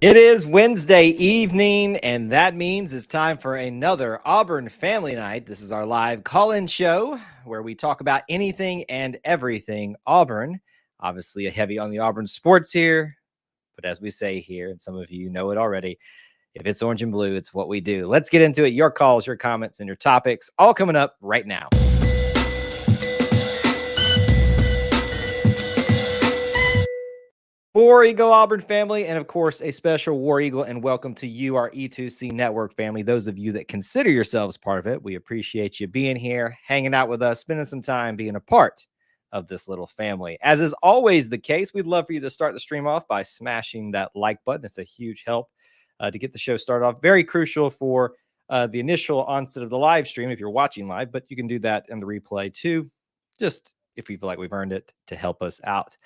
It is Wednesday evening, and that means it's time for another Auburn Family Night. This is our live call-in show where we talk about anything and everything Auburn. Obviously, a heavy on the Auburn sports here, but as we say here, and some of you know it already, if it's orange and blue, it's what we do. Let's get into it. Your calls, your comments, and your topics all coming up right now. War Eagle Auburn family, and of course, a special War Eagle and welcome to you, our E2C Network family. Those of you that consider yourselves part of it, we appreciate you being here, hanging out with us, spending some time being a part of this little family. As is always the case, we'd love for you to start the stream off by smashing that like button. It's a huge help to get the show started off. Very crucial for the initial onset of the live stream if you're watching live, but you can do that in the replay too, just if we feel like we've earned it to help us out.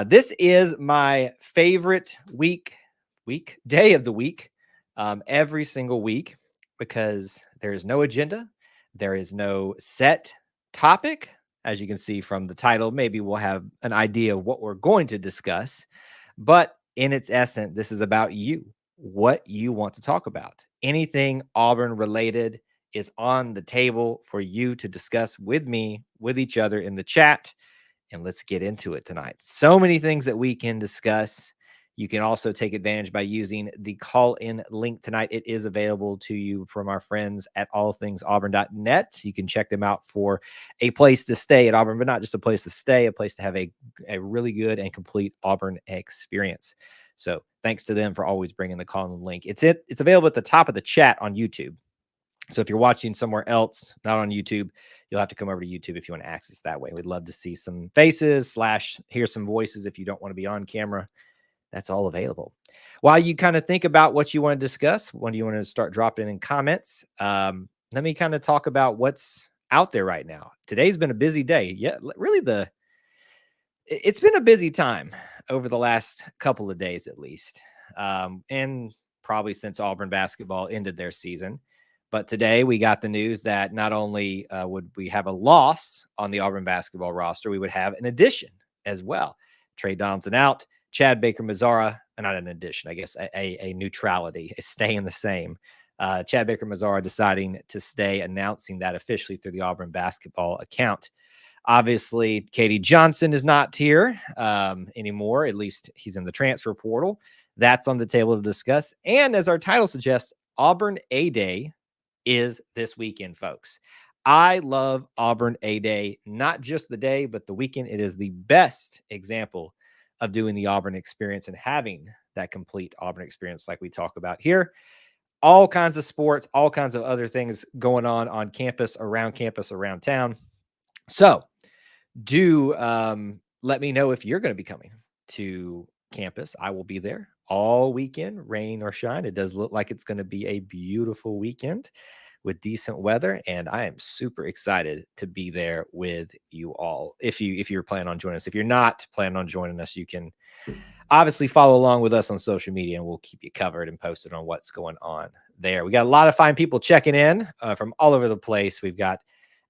This is my favorite day of the week, every single week, because there is no agenda. There is no set topic. As you can see from the title, maybe we'll have an idea of what we're going to discuss. But in its essence, this is about you, what you want to talk about. Anything Auburn related is on the table for you to discuss with me, with each other in the chat. And let's get into it tonight. So many things that we can discuss. You can also take advantage by using the call-in link tonight. It is available to you from our friends at allthingsauburn.net. You can check them out for a place to stay at Auburn, but not just a place to stay, a place to have a really good and complete Auburn experience. So thanks to them for always bringing the call-in link. It's available at the top of the chat on YouTube. So if you're watching somewhere else, not on YouTube, you'll have to come over to YouTube if you want to access that way. We'd love to see some faces / hear some voices if you don't want to be on camera. That's all available. While you kind of think about what you want to discuss, when do you want to start dropping in comments? Let me kind of talk about what's out there right now. Today's been a busy day. Yeah, really it's been a busy time over the last couple of days at least. And probably since Auburn basketball ended their season. But today we got the news that not only would we have a loss on the Auburn basketball roster, we would have an addition as well. Trey Donaldson out, Chad Baker-Mazara, not an addition, I guess a neutrality, is staying the same. Chad Baker-Mazara deciding to stay, announcing that officially through the Auburn basketball account. Obviously, Katie Johnson is not here anymore. At least he's in the transfer portal. That's on the table to discuss. And as our title suggests, Auburn A-Day is this weekend, folks. I love Auburn A-Day, not just the day, but the weekend. It is the best example of doing the Auburn experience and having that complete Auburn experience like we talk about here. All kinds of sports, all kinds of other things going on campus, around town. So do let me know if you're going to be coming to campus. I will be there all weekend, rain or shine. It does look like it's going to be a beautiful weekend with decent weather, and I am super excited to be there with you all. If you're planning on joining us, if you're not planning on joining us, you can obviously follow along with us on social media, and we'll keep you covered and posted on what's going on there. We got a lot of fine people checking in from all over the place. We've got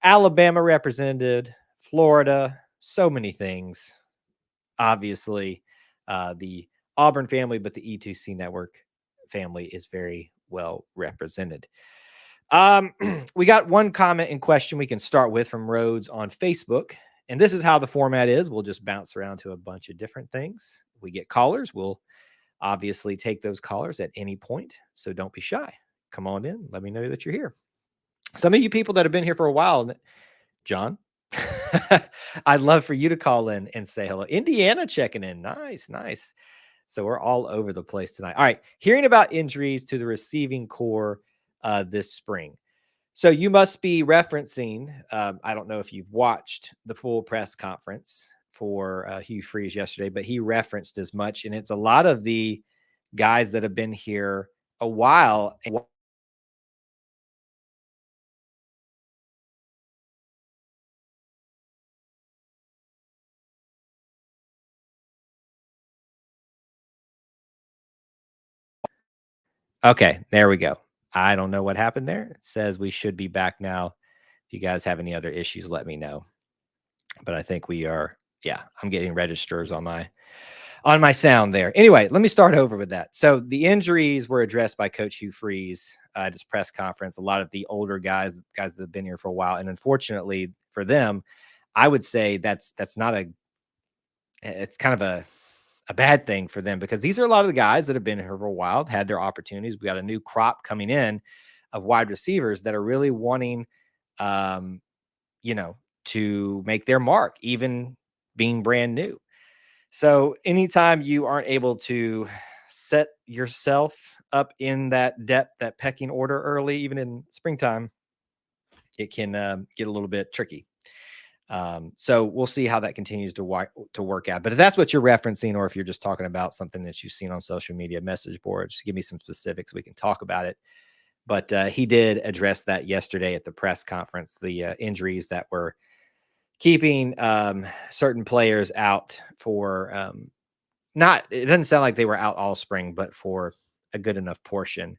Alabama represented, Florida, so many things. Obviously, the Auburn family, but the E2C Network family is very well represented. We got one comment in question we can start with from Rhodes on Facebook. And this is how the format is. We'll just bounce around to a bunch of different things. We get callers. We'll obviously take those callers at any point. So don't be shy. Come on in. Let me know that you're here. Some of you people that have been here for a while, John, I'd love for you to call in and say hello. Indiana checking in. Nice. So we're all over the place tonight. All right. Hearing about injuries to the receiving core this spring. So you must be referencing, I don't know if you've watched the full press conference for Hugh Freeze yesterday, but he referenced as much. And it's a lot of the guys that have been here a while. Okay, there we go. I don't know what happened there. It says we should be back now. If you guys have any other issues, let me know. But I think we are. Yeah, I'm getting registers on my on my sound there. Anyway, let me start over with that. So the injuries were addressed by Coach Hugh Freeze at his press conference. A lot of the older guys that have been here for a while, and unfortunately for them, I would say that's not it's kind of a bad thing for them, because these are a lot of the guys that have been here for a while, had their opportunities. We got a new crop coming in of wide receivers that are really wanting, you know, to make their mark, even being brand new. So anytime you aren't able to set yourself up in that depth, that pecking order early, even in springtime, it can get a little bit tricky. So we'll see how that continues to work out. But if that's what you're referencing, or if you're just talking about something that you've seen on social media message boards, give me some specifics. We can talk about it. But he did address that yesterday at the press conference, the injuries that were keeping certain players out for it doesn't sound like they were out all spring, but for a good enough portion,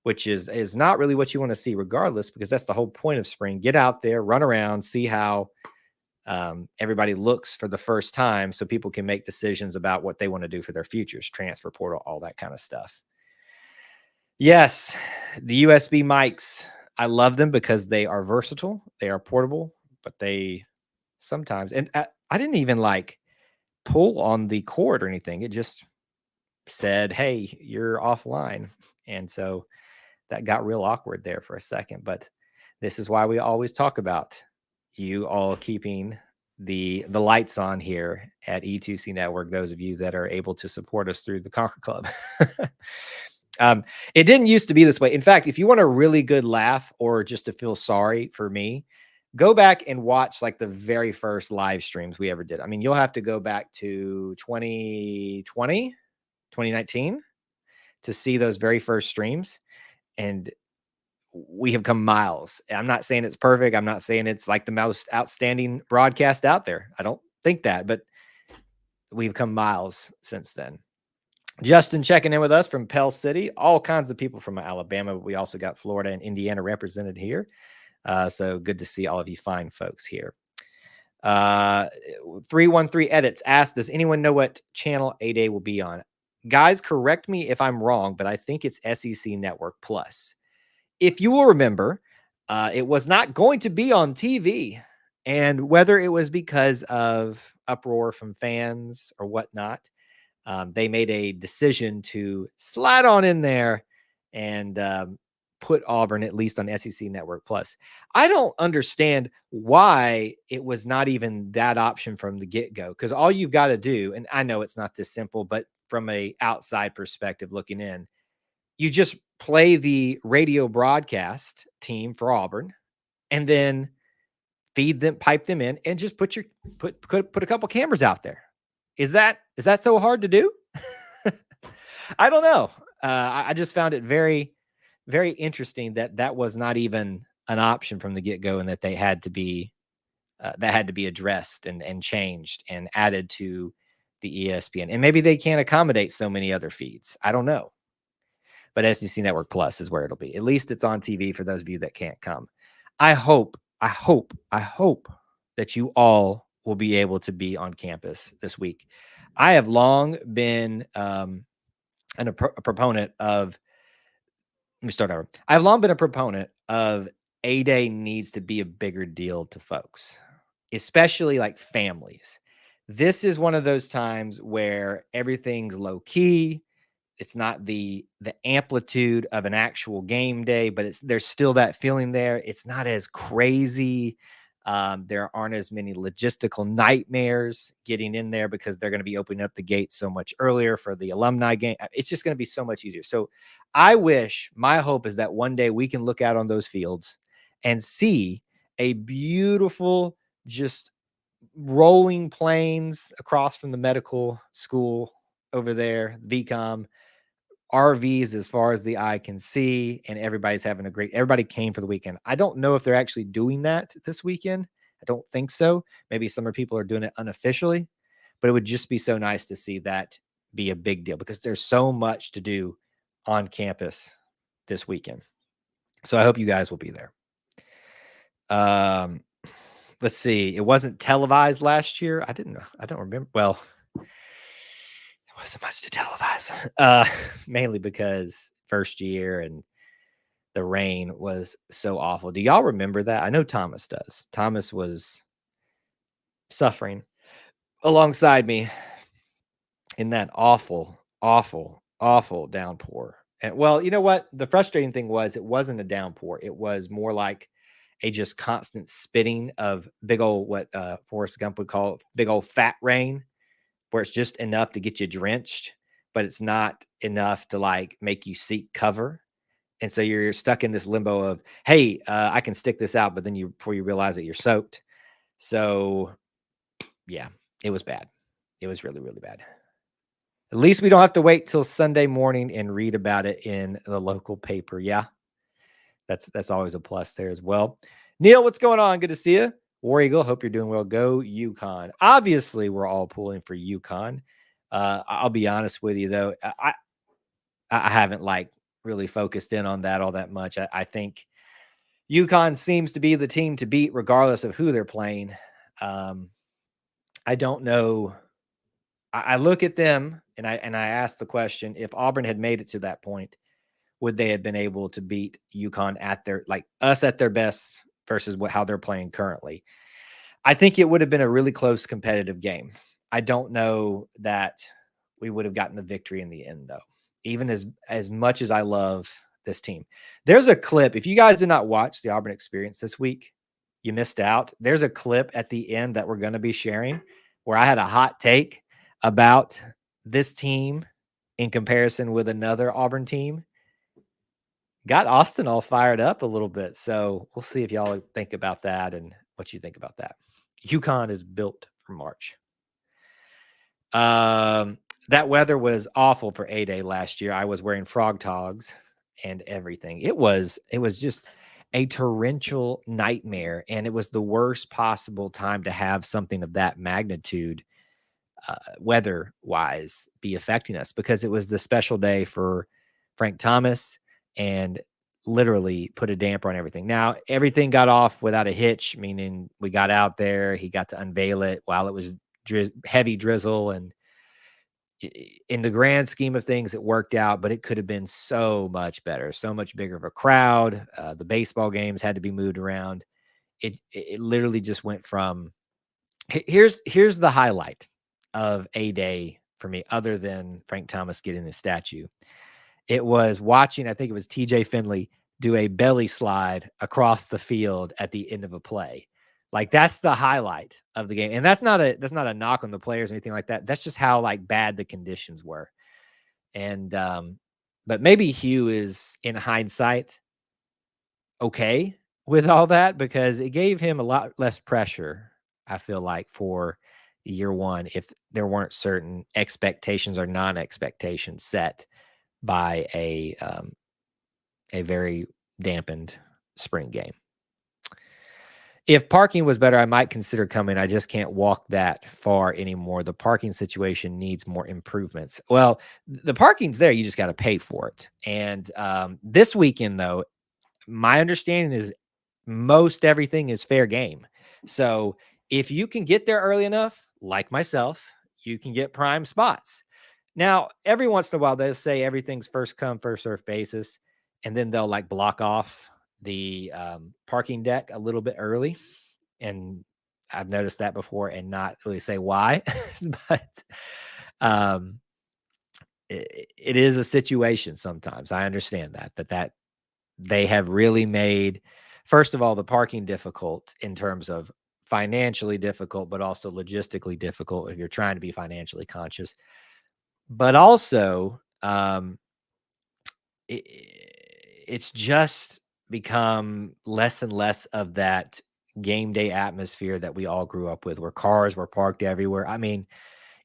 which is not really what you want to see regardless, because that's the whole point of spring. Get out there, run around, see how everybody looks for the first time, so people can make decisions about what they want to do for their futures, transfer portal, all that kind of stuff. Yes, the USB mics, I love them because they are versatile, they are portable, but they sometimes, and I didn't even like pull on the cord or anything. It just said, hey, you're offline. And so that got real awkward there for a second. But this is why we always talk about you all keeping the lights on here at E2C Network, those of you that are able to support us through the Conquer Club. It didn't used to be this way. In fact, if you want a really good laugh, or just to feel sorry for me, go back and watch like the very first live streams we ever did. I mean, you'll have to go back to 2019 to see those very first streams. And we have come miles. I'm not saying it's perfect. I'm not saying it's like the most outstanding broadcast out there. I don't think that, but we've come miles since then. Justin checking in with us from Pell City. All kinds of people from Alabama, but we also got Florida and Indiana represented here. So good to see all of you fine folks here. 313 Edits asked, does anyone know what channel A-Day will be on? Guys, correct me if I'm wrong, but I think it's SEC Network Plus. If you will remember, it was not going to be on TV. And whether it was because of uproar from fans or whatnot, they made a decision to slide on in there and put Auburn at least on SEC Network Plus. I don't understand why it was not even that option from the get-go, because all you've got to do, and I know it's not this simple, but from a outside perspective looking in, you just play the radio broadcast team for Auburn and then feed them, pipe them in, and just put a couple cameras out there. Is that so hard to do? I don't know. I just found it very, very interesting that was not even an option from the get-go, and that they had to be addressed and changed and added to the ESPN. And maybe they can't accommodate so many other feeds. I don't know. But SEC Network Plus is where it'll be. At least it's on TV for those of you that can't come. I hope that you all will be able to be on campus this week. I have long been a proponent of, let me start over. I've long been a proponent of A-Day needs to be a bigger deal to folks, especially like families. This is one of those times where everything's low key. It's not the amplitude of an actual game day, but there's still that feeling there. It's not as crazy. There aren't as many logistical nightmares getting in there, because they're going to be opening up the gates so much earlier for the alumni game. It's just going to be so much easier. So my hope is that one day we can look out on those fields and see a beautiful, just rolling plains across from the medical school over there, VCOM, RVs as far as the eye can see, and everybody came for the weekend. I don't know if they're actually doing that this weekend. I don't think so. Maybe some people are doing it unofficially, but it would just be so nice to see that be a big deal, because there's so much to do on campus this weekend. So I hope you guys will be there. Let's see. It wasn't televised last year. I don't remember. Well, wasn't much to televise. Mainly because first year and the rain was so awful. Do y'all remember that? I know Thomas does. Thomas was suffering alongside me in that awful, awful, awful downpour. And well, you know what? The frustrating thing was it wasn't a downpour. It was more like a just constant spitting of big old what Forrest Gump would call big old fat rain, where it's just enough to get you drenched, but it's not enough to like make you seek cover. And so you're stuck in this limbo of, hey, I can stick this out, but then before you realize it, you're soaked. So yeah, it was bad. It was really, really bad. At least we don't have to wait till Sunday morning and read about it in the local paper. Yeah, that's always a plus there as well. Neil, what's going on? Good to see you. War Eagle, hope you're doing well. Go UConn. Obviously, we're all pulling for UConn. I'll be honest with you though, I haven't like really focused in on that all that much. I think UConn seems to be the team to beat regardless of who they're playing. I don't know. I look at them and I ask the question, if Auburn had made it to that point, would they have been able to beat UConn at their, like us at their best versus how they're playing currently? I think it would have been a really close competitive game. I don't know that we would have gotten the victory in the end though, even as much as I love this team. There's a clip. If you guys did not watch the Auburn experience this week, you missed out. There's a clip at the end that we're going to be sharing where I had a hot take about this team in comparison with another Auburn team. Got Austin all fired up a little bit. So we'll see if y'all think about that and what you think about that. UConn is built for March. That weather was awful for A-Day last year. I was wearing frog togs and everything. It was just a torrential nightmare, and it was the worst possible time to have something of that magnitude weather-wise be affecting us, because it was the special day for Frank Thomas and literally put a damper on everything. Now, everything got off without a hitch, meaning we got out there, he got to unveil it while it was heavy drizzle, and in the grand scheme of things, it worked out, but it could have been so much better, so much bigger of a crowd. The baseball games had to be moved around. It literally just went from here's the highlight of A-Day for me, other than Frank Thomas getting his statue. It was watching, I think it was TJ Finley do a belly slide across the field at the end of a play. Like, that's the highlight of the game. And that's not a knock on the players or anything like that. That's just how like bad the conditions were. And but maybe Hugh is, in hindsight, okay with all that, because it gave him a lot less pressure, I feel like, for year one, if there weren't certain expectations or non-expectations set by a very dampened spring game. If parking was better, I might consider coming. I just can't walk that far anymore. The parking situation needs more improvements. Well, the parking's there. You just got to pay for it. And this weekend, though, my understanding is most everything is fair game. So if you can get there early enough, like myself, you can get prime spots. Now, every once in a while, they'll say everything's first come, first serve basis, and then they'll like block off the parking deck a little bit early. And I've noticed that before and not really say why, but it is a situation sometimes. I understand that they have really made, first of all, the parking difficult in terms of financially difficult, but also logistically difficult if you're trying to be financially conscious. But also, it's just become less and less of that game day atmosphere that we all grew up with, where cars were parked everywhere. I mean,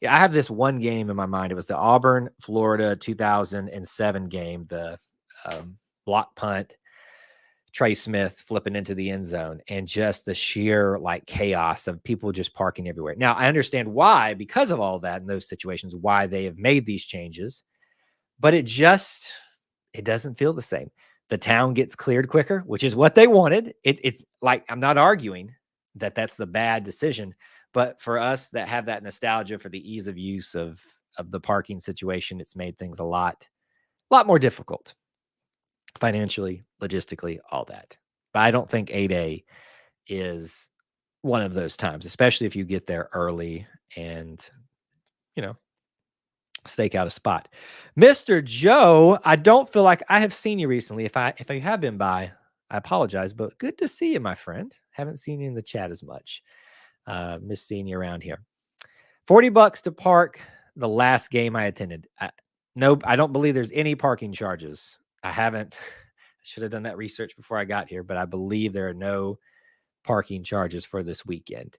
I have this one game in my mind. It was the Auburn, Florida 2007 game, the block punt, Trey Smith flipping into the end zone, and just the sheer like chaos of people just parking everywhere. Now, I understand why, because of all that in those situations, why they have made these changes, but it doesn't feel the same. The town gets cleared quicker, which is what they wanted. It's like, I'm not arguing that that's the bad decision, but for us that have that nostalgia for the ease of use of of the parking situation, it's made things a lot more difficult financially, logistically, all that. But I don't think 8A is one of those times, especially if you get there early and, you know, stake out a spot. Mr. Joe, I don't feel like I have seen you recently. If I have been by, I apologize, but good to see you, my friend. Haven't seen you in the chat as much. Miss seeing you around here. $40 to park the last game I attended. Nope, I don't believe there's any parking charges. I haven't. I should have done that research before I got here, but I believe there are no parking charges for this weekend.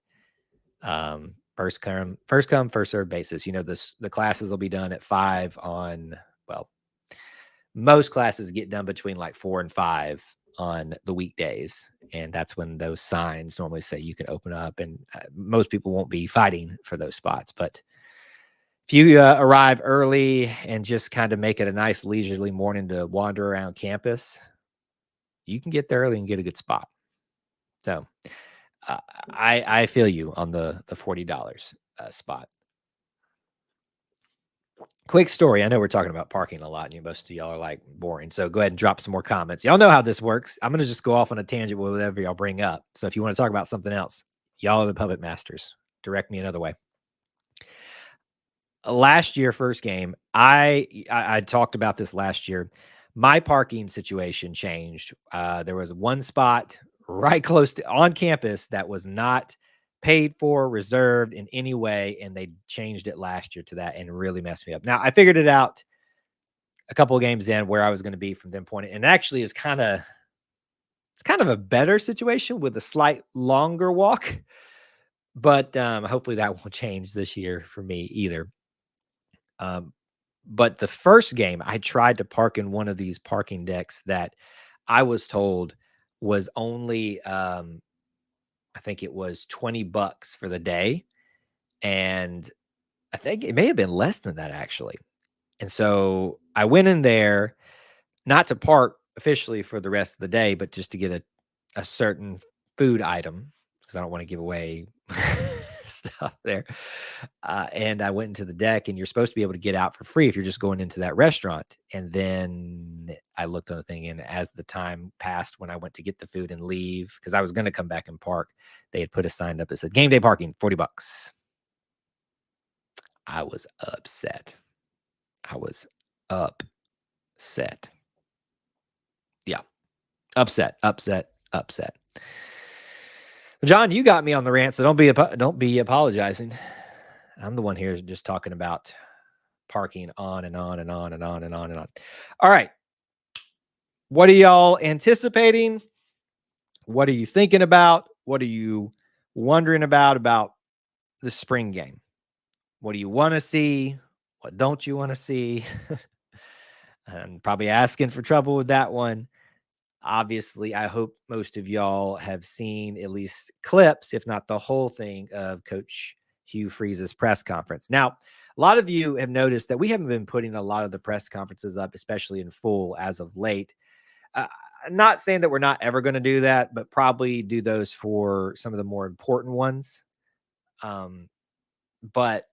First come, first serve basis. You know, the classes will be done at 5 on, well, most classes get done between like 4 and 5 on the weekdays. And that's when those signs normally say you can open up, and most people won't be fighting for those spots. But if you arrive early and just kind of make it a nice leisurely morning to wander around campus, you can get there early and get a good spot. So I feel you on the $40 spot. Quick story. I know we're talking about parking a lot, and most of y'all are like boring. So go ahead and drop some more comments. Y'all know how this works. I'm going to just go off on a tangent with whatever y'all bring up. So if you want to talk about something else, y'all are the puppet masters. Direct me another way. Last year, first game, I talked about this last year. My parking situation changed. There was one spot right close to on campus that was not paid for, reserved in any way, and they changed it last year to that and really messed me up. Now, I figured it out a couple of games in where I was going to be from then point, and actually is kind of a better situation with a slight longer walk, but hopefully that won't change this year for me either. But the first game, I tried to park in one of these parking decks that I was told was only, I think it was $20 for the day. And I think it may have been less than that, actually. And so I went in there not to park officially for the rest of the day, but just to get a certain food item, because I don't want to give away stuff there. And I went into the deck, and you're supposed to be able to get out for free if you're just going into that restaurant. And then I looked on the thing, and as the time passed, when I went to get the food and leave, because I was going to come back and park, they had put a sign up that said game day parking, $40. I was upset. Yeah. Upset. John, you got me on the rant, so don't be apologizing. I'm the one here just talking about parking on and on and on and on and on and on. All right. What are y'all anticipating? What are you thinking about? What are you wondering about the spring game? What do you want to see? What don't you want to see? And probably asking for trouble with that one. Obviously, I hope most of y'all have seen at least clips, if not the whole thing, of Coach Hugh Freeze's press conference. Now, a lot of you have noticed that we haven't been putting a lot of the press conferences up, especially in full, as of late. I'm not saying that we're not ever going to do that, but probably do those for some of the more important ones. But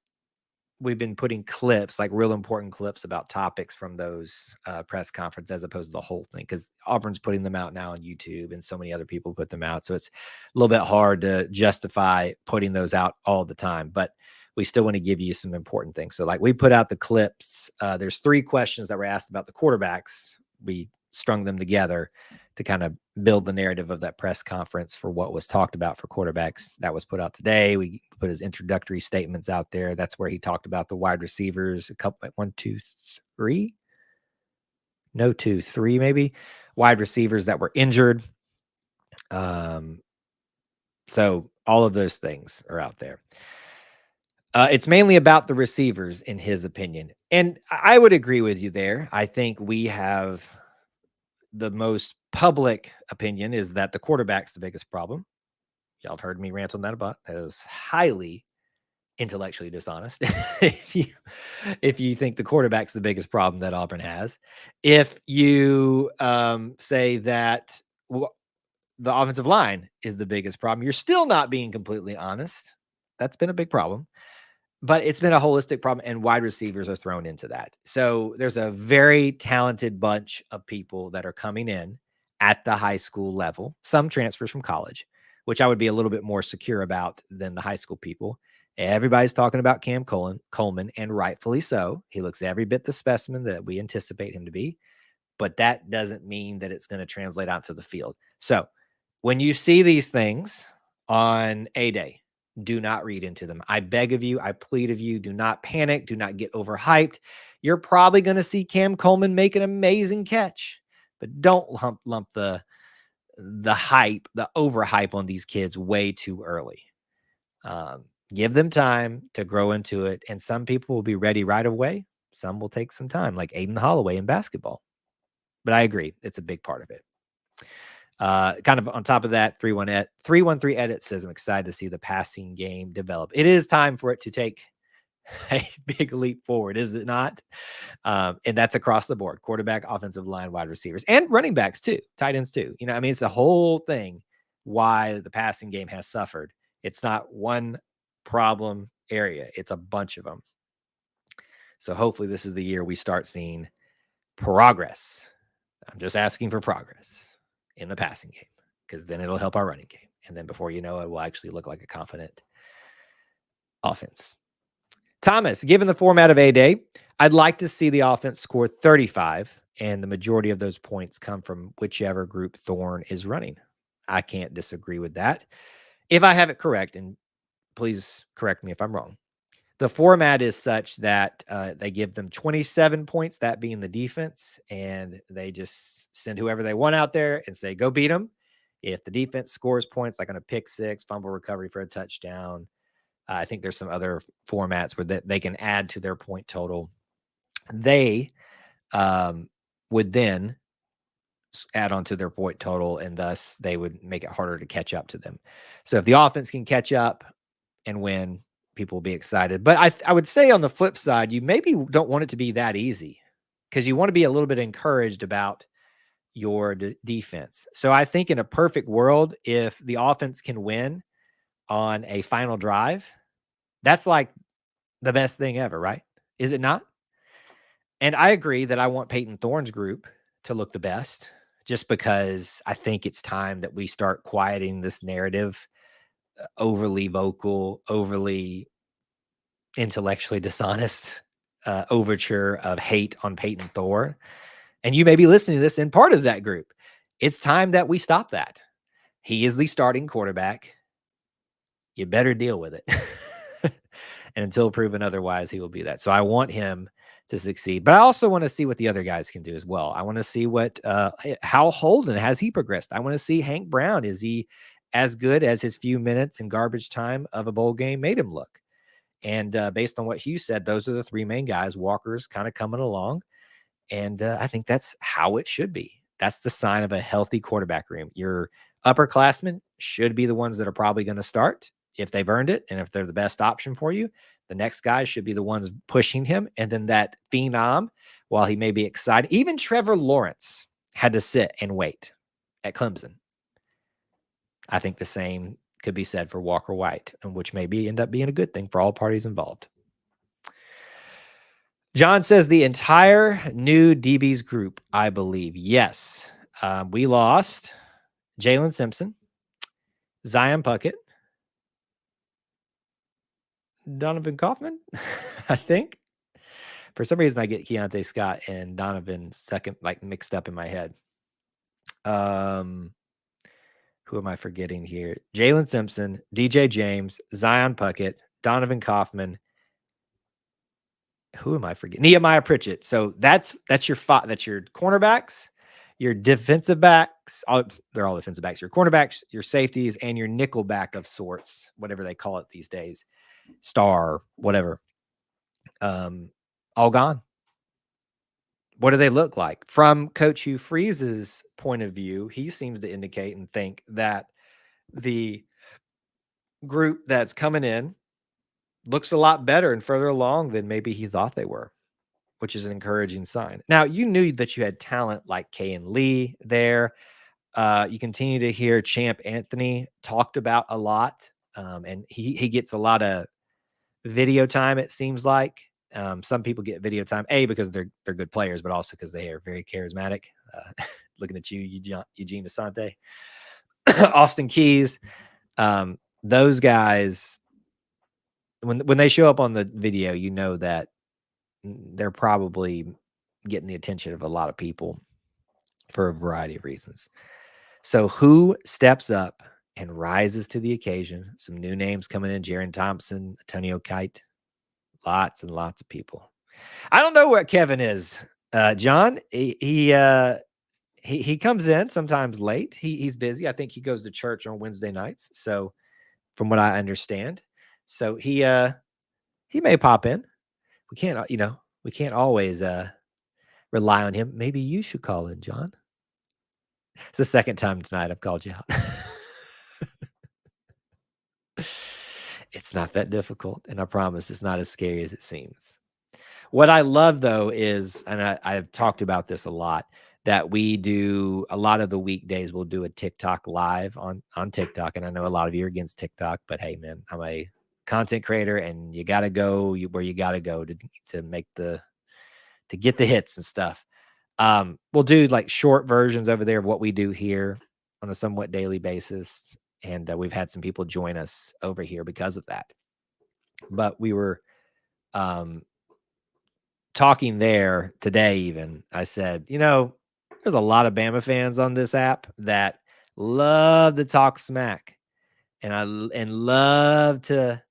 we've been putting clips, like real important clips about topics from those press conferences, as opposed to the whole thing, because Auburn's putting them out now on YouTube and so many other people put them out. So it's a little bit hard to justify putting those out all the time, but we still want to give you some important things. So like we put out the clips. There's 3 questions that were asked about the quarterbacks. We strung them together to kind of build the narrative of that press conference for what was talked about for quarterbacks. That was put out today. We put his introductory statements out there. That's where he talked about the wide receivers, a couple, 1, 2, 3. No, 2, 3, maybe wide receivers that were injured. So all of those things are out there. It's mainly about the receivers, in his opinion. And I would agree with you there. I think we have the most public opinion is that the quarterback's the biggest problem. Y'all have heard me rant on that about. That is highly intellectually dishonest. if you think the quarterback's the biggest problem that Auburn has, if you say that the offensive line is the biggest problem, you're still not being completely honest. That's been a big problem. But it's been a holistic problem, and wide receivers are thrown into that. So there's a very talented bunch of people that are coming in at the high school level, some transfers from college, which I would be a little bit more secure about than the high school people. Everybody's talking about Coleman, and rightfully so. He looks every bit the specimen that we anticipate him to be, but that doesn't mean that it's going to translate out to the field. So when you see these things on A Day, do not read into them. I beg of you, I plead of you, do not panic, do not get overhyped. You're probably going to see Cam Coleman make an amazing catch, but don't lump the hype, the overhype on these kids way too early. Give them time to grow into it, and some people will be ready right away. Some will take some time, like Aiden Holloway in basketball. But I agree, it's a big part of it. Kind of on top of that, 313 Edit says, I'm excited to see the passing game develop. It is time for it to take a big leap forward, is it not? And that's across the board: quarterback, offensive line, wide receivers, and running backs too, tight ends too. I mean, it's the whole thing why the passing game has suffered. It's not one problem area, it's a bunch of them. So hopefully this is the year we start seeing progress. I'm just asking for progress in the passing game, because then it'll help our running game. And then before you know it, we'll actually look like a confident offense. Thomas, given the format of A-Day, I'd like to see the offense score 35, and the majority of those points come from whichever group Thorne is running. I can't disagree with that. If I have it correct, and please correct me if I'm wrong, the format is such that they give them 27 points, that being the defense, and they just send whoever they want out there and say, go beat them. If the defense scores points, like on a pick six, fumble recovery for a touchdown, I think there's some other formats where they can add to their point total. They would then add on to their point total, and thus they would make it harder to catch up to them. So if the offense can catch up and win, people will be excited. But I would say on the flip side, you maybe don't want it to be that easy, because you want to be a little bit encouraged about your defense. So I think in a perfect world, if the offense can win on a final drive, that's like the best thing ever, right? Is it not? And I agree that I want Peyton Thorne's group to look the best, just because I think it's time that we start quieting this narrative, overly vocal, overly intellectually dishonest overture of hate on Peyton Thorne. And you may be listening to this in part of that group. It's time that we stop that. He is the starting quarterback. You better deal with it. And until proven otherwise, he will be that. So I want him to succeed, but I also want to see what the other guys can do as well. I want to see how Holden, has he progressed? I want to see Hank Brown. Is he as good as his few minutes in garbage time of a bowl game made him look? And based on what Hugh said, those are the three main guys. Walker's kind of coming along. And I think that's how it should be. That's the sign of a healthy quarterback room. Your upperclassmen should be the ones that are probably going to start if they've earned it, and if they're the best option for you. The next guys should be the ones pushing him. And then that phenom, while he may be excited, even Trevor Lawrence had to sit and wait at Clemson. I think the same could be said for Walker White, and which maybe end up being a good thing for all parties involved. John says the entire new DBs group, I believe. Yes. We lost Jalen Simpson, Zion Puckett, Donovan Kaufman, I think. For some reason, I get Keontae Scott and Donovan second, like mixed up in my head. Who am I forgetting here? Jalen Simpson, DJ James, Zion Puckett, Donovan Kaufman. Who am I forgetting? Nehemiah Pritchett. So that's your cornerbacks, your defensive backs. They're all defensive backs. Your cornerbacks, your safeties, and your nickel back of sorts, whatever they call it these days, star, whatever. All gone. What do they look like? From Coach Hugh Freeze's point of view, he seems to indicate and think that the group that's coming in looks a lot better and further along than maybe he thought they were, which is an encouraging sign. Now, you knew that you had talent like Kay and Lee there. You continue to hear Champ Anthony talked about a lot, and he gets a lot of video time, it seems like. Some people get video time, because they're good players, but also because they are very charismatic. Looking at you, Eugene Asante, Austin Keys, those guys, when they show up on the video, you know that they're probably getting the attention of a lot of people for a variety of reasons. So who steps up and rises to the occasion? Some new names coming in: Jaron Thompson, Antonio Kite, lots and lots of people. I don't know what Kevin is, John. He comes in sometimes late. He's busy. I think he goes to church on Wednesday nights. So from what I understand, so he may pop in. We can't, we can't always rely on him. Maybe you should call in, John. It's the second time tonight I've called you out. It's not that difficult, and I promise it's not as scary as it seems. What I love, though, is, and I've talked about this a lot, that we do a lot of the weekdays, we'll do a TikTok live on TikTok. And I know a lot of you are against TikTok, but hey, man, I'm a content creator, and you got to go where you got to go to make to get the hits and stuff. We'll do like short versions over there of what we do here on a somewhat daily basis. And we've had some people join us over here because of that. But we were talking there today, even. I said, there's a lot of Bama fans on this app that love to talk smack and love to,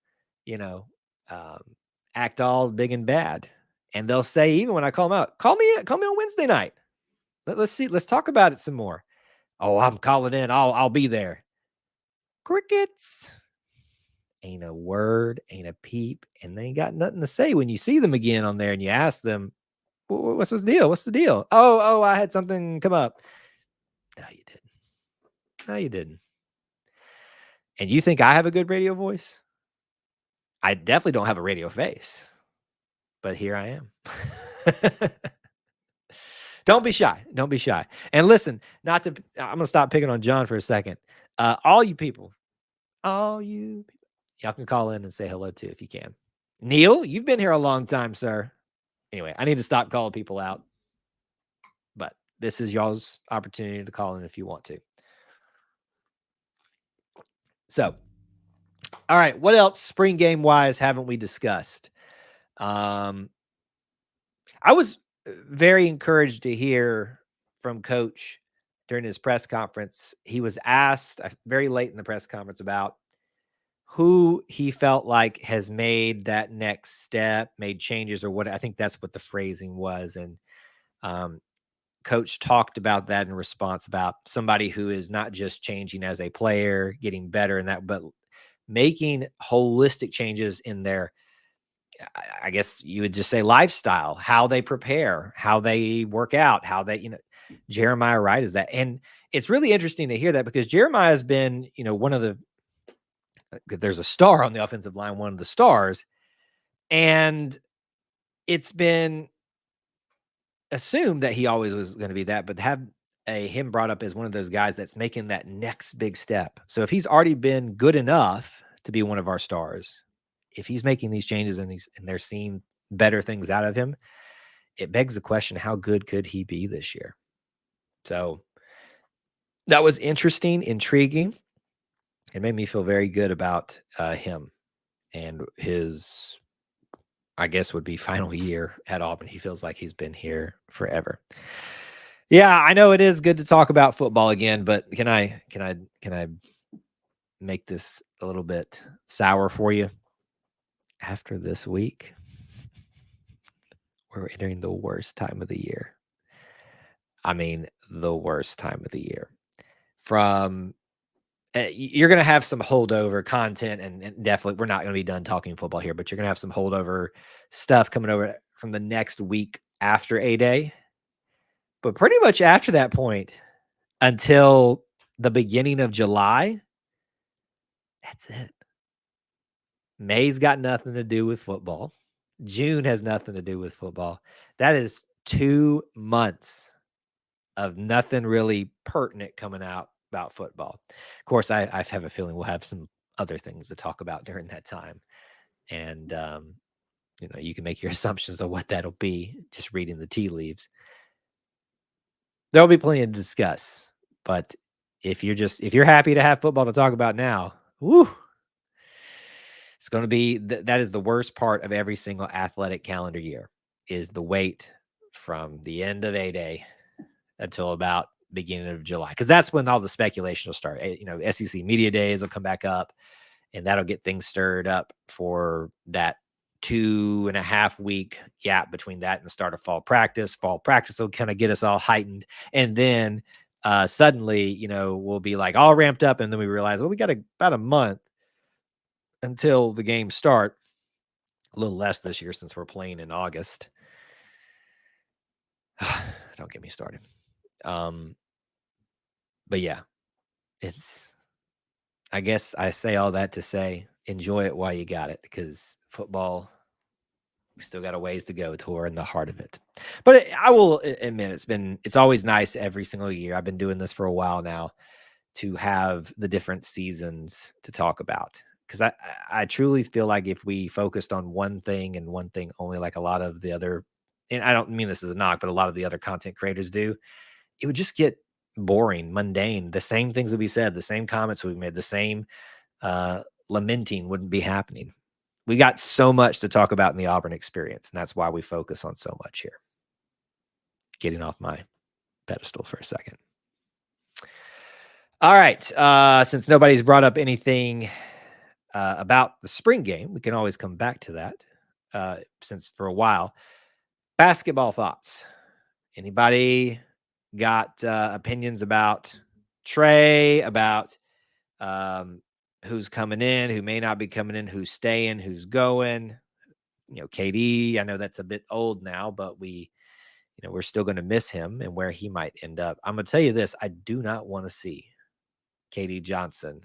act all big and bad. And they'll say, even when I call them out, call me on Wednesday night. Let's talk about it some more. Oh, I'm calling in. I'll be there. Crickets. Ain't a word, ain't a peep, and they ain't got nothing to say when you see them again on there and you ask them, what's the deal? What's the deal? Oh, I had something come up. No, you didn't. No, you didn't. And you think I have a good radio voice? I definitely don't have a radio face, but here I am. Don't be shy. Don't be shy. And listen, I'm going to stop picking on John for a second. All you people, y'all can call in and say hello too if you can. Neil, you've been here a long time, sir. Anyway, I need to stop calling people out. But this is y'all's opportunity to call in if you want to. So, all right, what else spring game wise haven't we discussed? I was very encouraged to hear from Coach during his press conference. He was asked very late in the press conference about who he felt like has made that next step, made changes, or what. I think that's what the phrasing was. And Coach talked about that in response, about somebody who is not just changing as a player, getting better in that, but making holistic changes in their, I guess you would just say, lifestyle, how they prepare, how they work out, how they, Jeremiah Wright is that. And it's really interesting to hear that, because Jeremiah has been, one of the, there's a star on the offensive line, one of the stars. And it's been assumed that he always was going to be that, but have him brought up as one of those guys that's making that next big step. So if he's already been good enough to be one of our stars, if he's making these changes and they're seeing better things out of him, it begs the question, how good could he be this year? So that was interesting, intriguing. It made me feel very good about him and his, I guess, would be final year at Auburn. He feels like he's been here forever. Yeah, I know it is good to talk about football again, but can I make this a little bit sour for you? After this week, we're entering the worst time of the year. I mean, the worst time of the year. From you're going to have some holdover content, and definitely we're not going to be done talking football here, but you're going to have some holdover stuff coming over from the next week after A-Day. But pretty much after that point, until the beginning of July, that's it. May's got nothing to do with football. June has nothing to do with football. That is 2 months of nothing really pertinent coming out about football. Of course, I have a feeling we'll have some other things to talk about during that time. And, you can make your assumptions on what that'll be just reading the tea leaves. There'll be plenty to discuss, but if you're happy to have football to talk about now, woo, it's going to be that is the worst part of every single athletic calendar year is the wait from the end of A-Day until about beginning of July, because that's when all the speculation will start. SEC media days will come back up, and that'll get things stirred up for that 2.5 week gap between that and the start of fall practice. Fall practice will kind of get us all heightened, and then suddenly, we'll be like all ramped up, and then we realize, well, we got about a month until the games start. A little less this year since we're playing in August. Don't get me started. But yeah, I guess I say all that to say, enjoy it while you got it, because football, we still got a ways to go till we're in the heart of it. But I will admit, it's always nice every single year. I've been doing this for a while now to have the different seasons to talk about, because I truly feel like if we focused on one thing and one thing only, like a lot of the other, and I don't mean this as a knock, but a lot of the other content creators do, it would just get boring, mundane. The same things would be said, the same comments would be made, the same lamenting wouldn't be happening. We got so much to talk about in the Auburn experience, and that's why we focus on so much here. Getting off my pedestal for a second. All right. Since nobody's brought up anything about the spring game, we can always come back to that. Since for a while, basketball thoughts. Anybody got opinions about Trey, about who's coming in, who may not be coming in, who's staying, who's going? KD, I know that's a bit old now, but we're still going to miss him and where he might end up. I'm going to tell you this. I do not want to see KD Johnson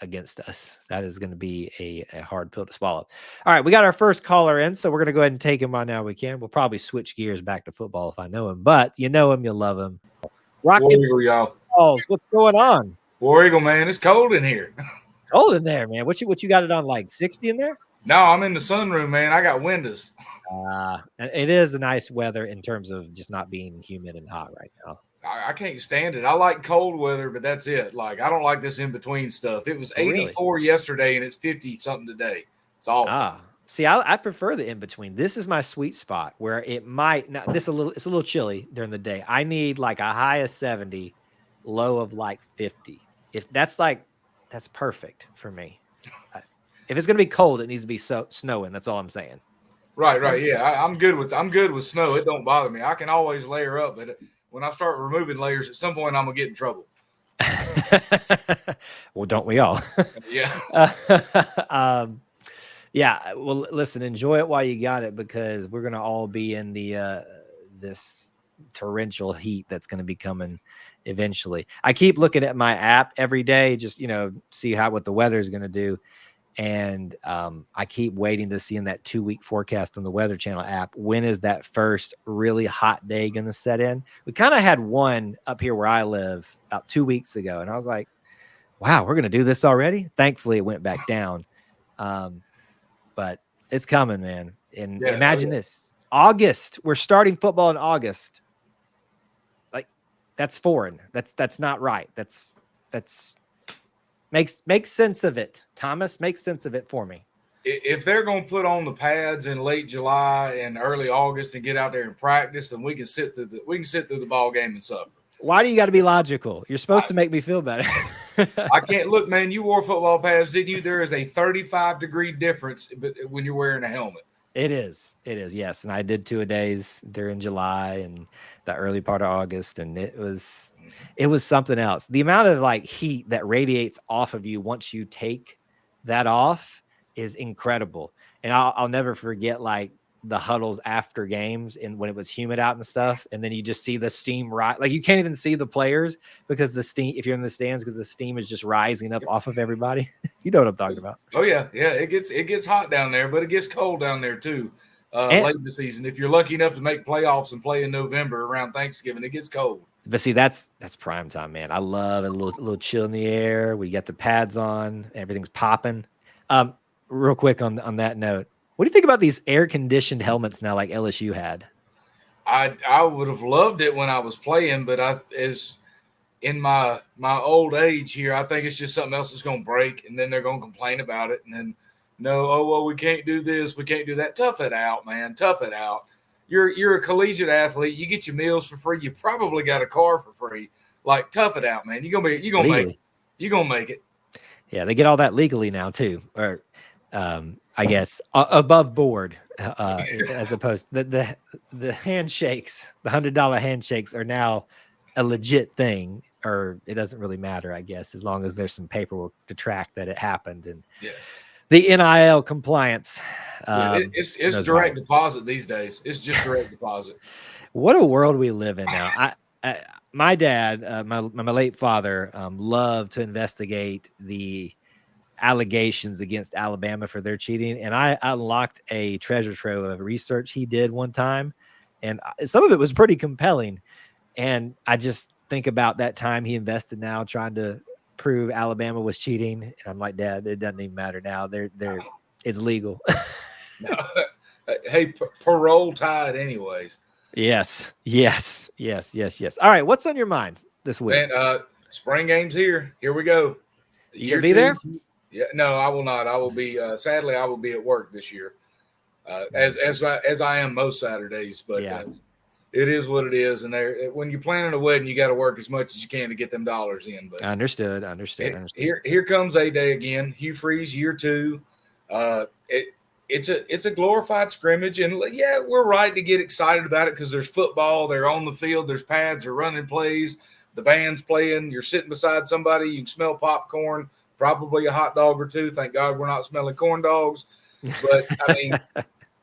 against us. That is going to be a hard pill to swallow. All right, we got our first caller in, so we're going to go ahead and take him on now. We can. We'll probably switch gears back to football if I know him, but you know him, you'll love him. War Eagle, y'all. What's going on? War Eagle, man, it's cold in here. Cold in there, man. What you got it on, like 60 in there? No, I'm in the sunroom, man. I got windows. It is a nice weather in terms of just not being humid and hot right now. I can't stand it. I like cold weather, but that's it. Like, I don't like this in between stuff. It was 84 yesterday, and it's 50 something today. It's awful. See, I prefer the in between. This is my sweet spot where it might not. It's a little chilly during the day. I need like a high of 70, low of like 50. If that's perfect for me. If it's gonna be cold, it needs to be snowing. That's all I'm saying. Right. Yeah, I'm good with snow. It don't bother me. I can always layer up, but when I start removing layers, at some point I'm gonna get in trouble. Well, don't we all? Yeah. Yeah. Well, listen, enjoy it while you got it, because we're gonna all be in the this torrential heat that's gonna be coming eventually. I keep looking at my app every day, just see what the weather is gonna do. And I keep waiting to see in that 2-week forecast on the Weather Channel app, when is that first really hot day going to set in? We kind of had one up here where I live about 2 weeks ago, and I was like, wow, we're going to do this already? Thankfully, it went back down. But it's coming, man. And imagine this. August, we're starting football in August. Like, that's foreign. That's not right. That's Makes sense of it, Thomas. Make sense of it for me. If they're going to put on the pads in late July and early August and get out there and practice, then we can sit through the ball game and suffer. Why do you got to be logical? You're supposed to make me feel better. I can't look, man. You wore football pads, didn't you? There is a 35-degree difference when you're wearing a helmet. It is, yes. And I did 2-a-days during July and the early part of August, and it was something else. The amount of like heat that radiates off of you once you take that off is incredible. And I'll never forget like the huddles after games and when it was humid out and stuff, and then you just see the steam rise. Like you can't even see the players because the steam, if you're in the stands, because the steam is just rising up off of everybody. You know what I'm talking about. Oh yeah. It gets hot down there, but it gets cold down there too. Late in the season, if you're lucky enough to make playoffs and play in November around Thanksgiving, it gets cold. But see, that's prime time, man. I love a little chill in the air. We got the pads on, everything's popping. real quick on that note, what do you think about these air conditioned helmets now, like LSU had? I would have loved it when I was playing, but as in my old age here, I think it's just something else that's going to break, and then they're going to complain about it, and then no, oh well, we can't do this, we can't do that. Tough it out, man. Tough it out. You're a collegiate athlete. You get your meals for free. You probably got a car for free. Like, tough it out, man. You're gonna make it. Yeah, they get all that legally now too, or I guess above board, as opposed to the handshakes, the $100 handshakes are now a legit thing, or it doesn't really matter, I guess, as long as there's some paperwork to track that it happened. And the NIL compliance. It's direct deposit these days. It's just direct deposit. What a world we live in now. My dad, my late father, loved to investigate the allegations against Alabama for their cheating, and I unlocked a treasure trove of research he did one time, and some of it was pretty compelling. And I just think about that time he invested now trying to prove Alabama was cheating, and I'm like, Dad, it doesn't even matter now. It's legal. No. Hey, parole tied anyways. Yes. All right, what's on your mind this week? Man, spring game's here. Here we go. You'll be there? Yeah, no, I will not. I will be. Sadly, I will be at work this year, as I am most Saturdays. But it is what it is. And when you're planning a wedding, you got to work as much as you can to get them dollars in. But understood. Here comes A-Day again. Hugh Freeze, year 2. It's a glorified scrimmage, and yeah, we're right to get excited about it because there's football. They're on the field. There's pads. They're running plays. The band's playing. You're sitting beside somebody. You can smell popcorn, probably a hot dog or two. Thank God we're not smelling corn dogs. But I mean,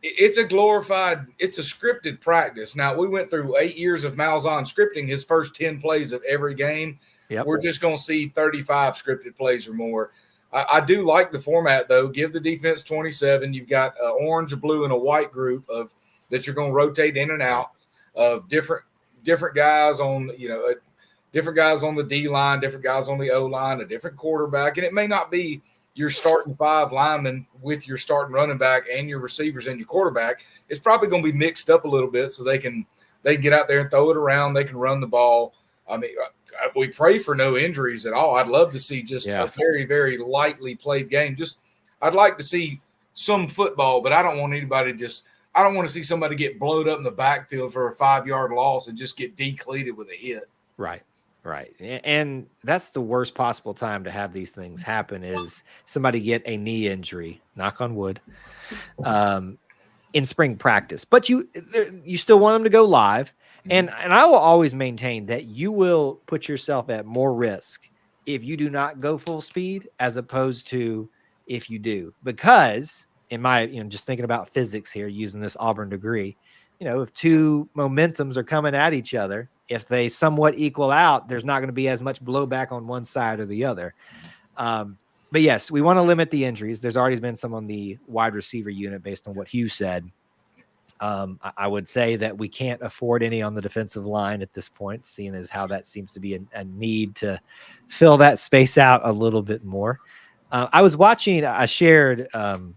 it's a scripted practice. Now, we went through 8 years of Malzahn scripting his first 10 plays of every game. Yep. We're just going to see 35 scripted plays or more. I do like the format, though. Give the defense 27. You've got an orange, a blue, and a white group that you're going to rotate in and out of different guys on, different guys on the D line, different guys on the O line, a different quarterback. And it may not be your starting 5 linemen with your starting running back and your receivers and your quarterback. It's probably going to be mixed up a little bit so they can get out there and throw it around. They can run the ball. I mean, we pray for no injuries at all. I'd love to see just a very, very lightly played game. I'd like to see some football, but I don't want anybody I don't want to see somebody get blowed up in the backfield for a 5-yard loss and just get decleated with a hit. Right. And that's the worst possible time to have these things happen is somebody get a knee injury, knock on wood, in spring practice. But you still want them to go live. And I will always maintain that you will put yourself at more risk if you do not go full speed as opposed to if you do. Because in my, just thinking about physics here, using this Auburn degree, if two momentums are coming at each other, if they somewhat equal out, there's not going to be as much blowback on one side or the other. But yes, we want to limit the injuries. There's already been some on the wide receiver unit based on what Hugh said. I would say that we can't afford any on the defensive line at this point, seeing as how that seems to be a need to fill that space out a little bit more. I was watching, I shared on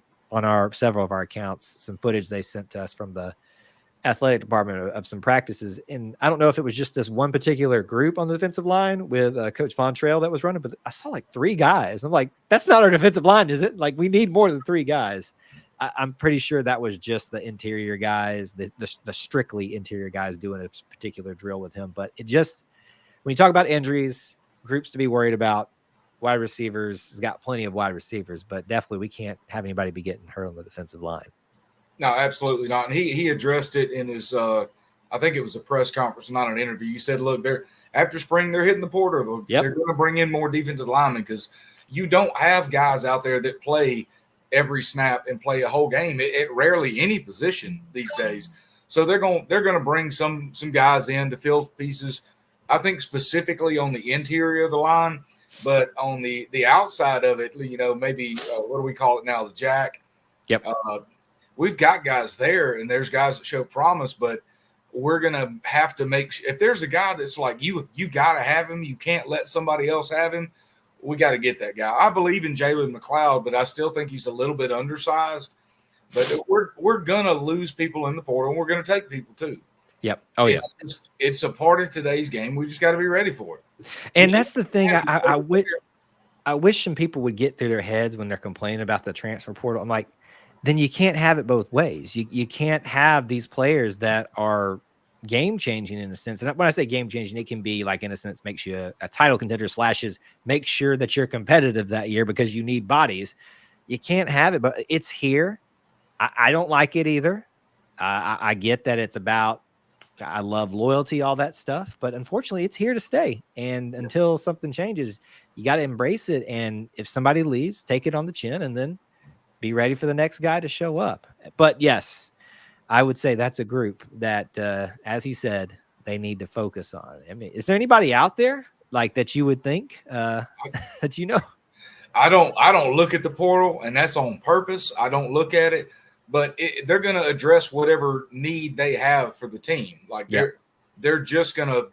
several of our accounts some footage they sent to us from the athletic department of some practices. And I don't know if it was just this one particular group on the defensive line with Coach Von Trail that was running, but I saw like 3 guys. I'm like, that's not our defensive line, is it? Like, we need more than 3 guys. I'm pretty sure that was just the interior guys, the strictly interior guys doing a particular drill with him. But it just, when you talk about injuries, groups to be worried about, wide receivers, has got plenty of wide receivers, but definitely we can't have anybody be getting hurt on the defensive line. No, absolutely not. And he addressed it in his, I think it was a press conference, not an interview. You said, look, after spring, they're hitting the portal. They're going to bring in more defensive linemen because you don't have guys out there that play every snap and play a whole game at rarely any position these days. So they're going to bring some guys in to fill pieces, I think specifically on the interior of the line, but on the outside of it, maybe what do we call it now? The jack. Yep. We've got guys there and there's guys that show promise, but we're going to have to if there's a guy that's like, you got to have him, you can't let somebody else have him. we got to get that guy. I believe in Jalen McLeod, but I still think he's a little bit undersized. But we're gonna lose people in the portal, and we're gonna take people too. Yep. Oh yeah. It's a part of today's game. We just got to be ready for it. And that's the thing. I wish some people would get through their heads when they're complaining about the transfer portal. I'm like, then you can't have it both ways. You can't have these players that are game changing in a sense. And when I say game changing, it can be like, in a sense, makes you a title contender / make sure that you're competitive that year because you need bodies. You can't have it, but it's here. I don't like it either. I get that it's about, I love loyalty, all that stuff, but unfortunately it's here to stay. And until something changes, you got to embrace it. And if somebody leaves, take it on the chin and then be ready for the next guy to show up. But yes, I would say that's a group that, as he said, they need to focus on. I mean, is there anybody out there like that you would think that you know? I don't look at the portal, and that's on purpose. I don't look at it, but they're going to address whatever need they have for the team. Like they're just going to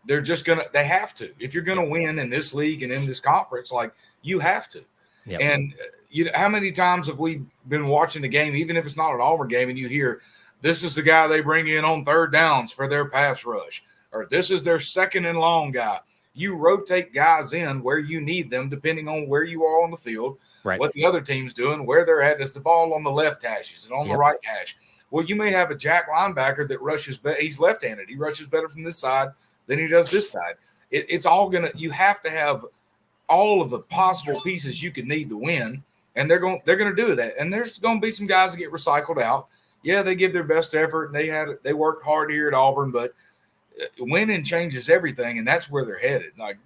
they have to. If you're going to win in this league and in this conference, like you have to. Yep. And you know, how many times have we been watching the game, even if it's not an Auburn game, and you hear this is the guy they bring in on third downs for their pass rush, or this is their second and long guy. You rotate guys in where you need them, depending on where you are on the field, what the other team's doing, where they're at. Is the ball on the left hash? Is it on the right hash? Well, you may have a jack linebacker that rushes better. He's left-handed. He rushes better from this side than he does this side. It's all going to – you have to have all of the possible pieces you could need to win, and they're going to do that. And there's going to be some guys that get recycled out. Yeah, they give their best effort, and they worked hard here at Auburn, but – winning changes everything, and that's where they're headed. Like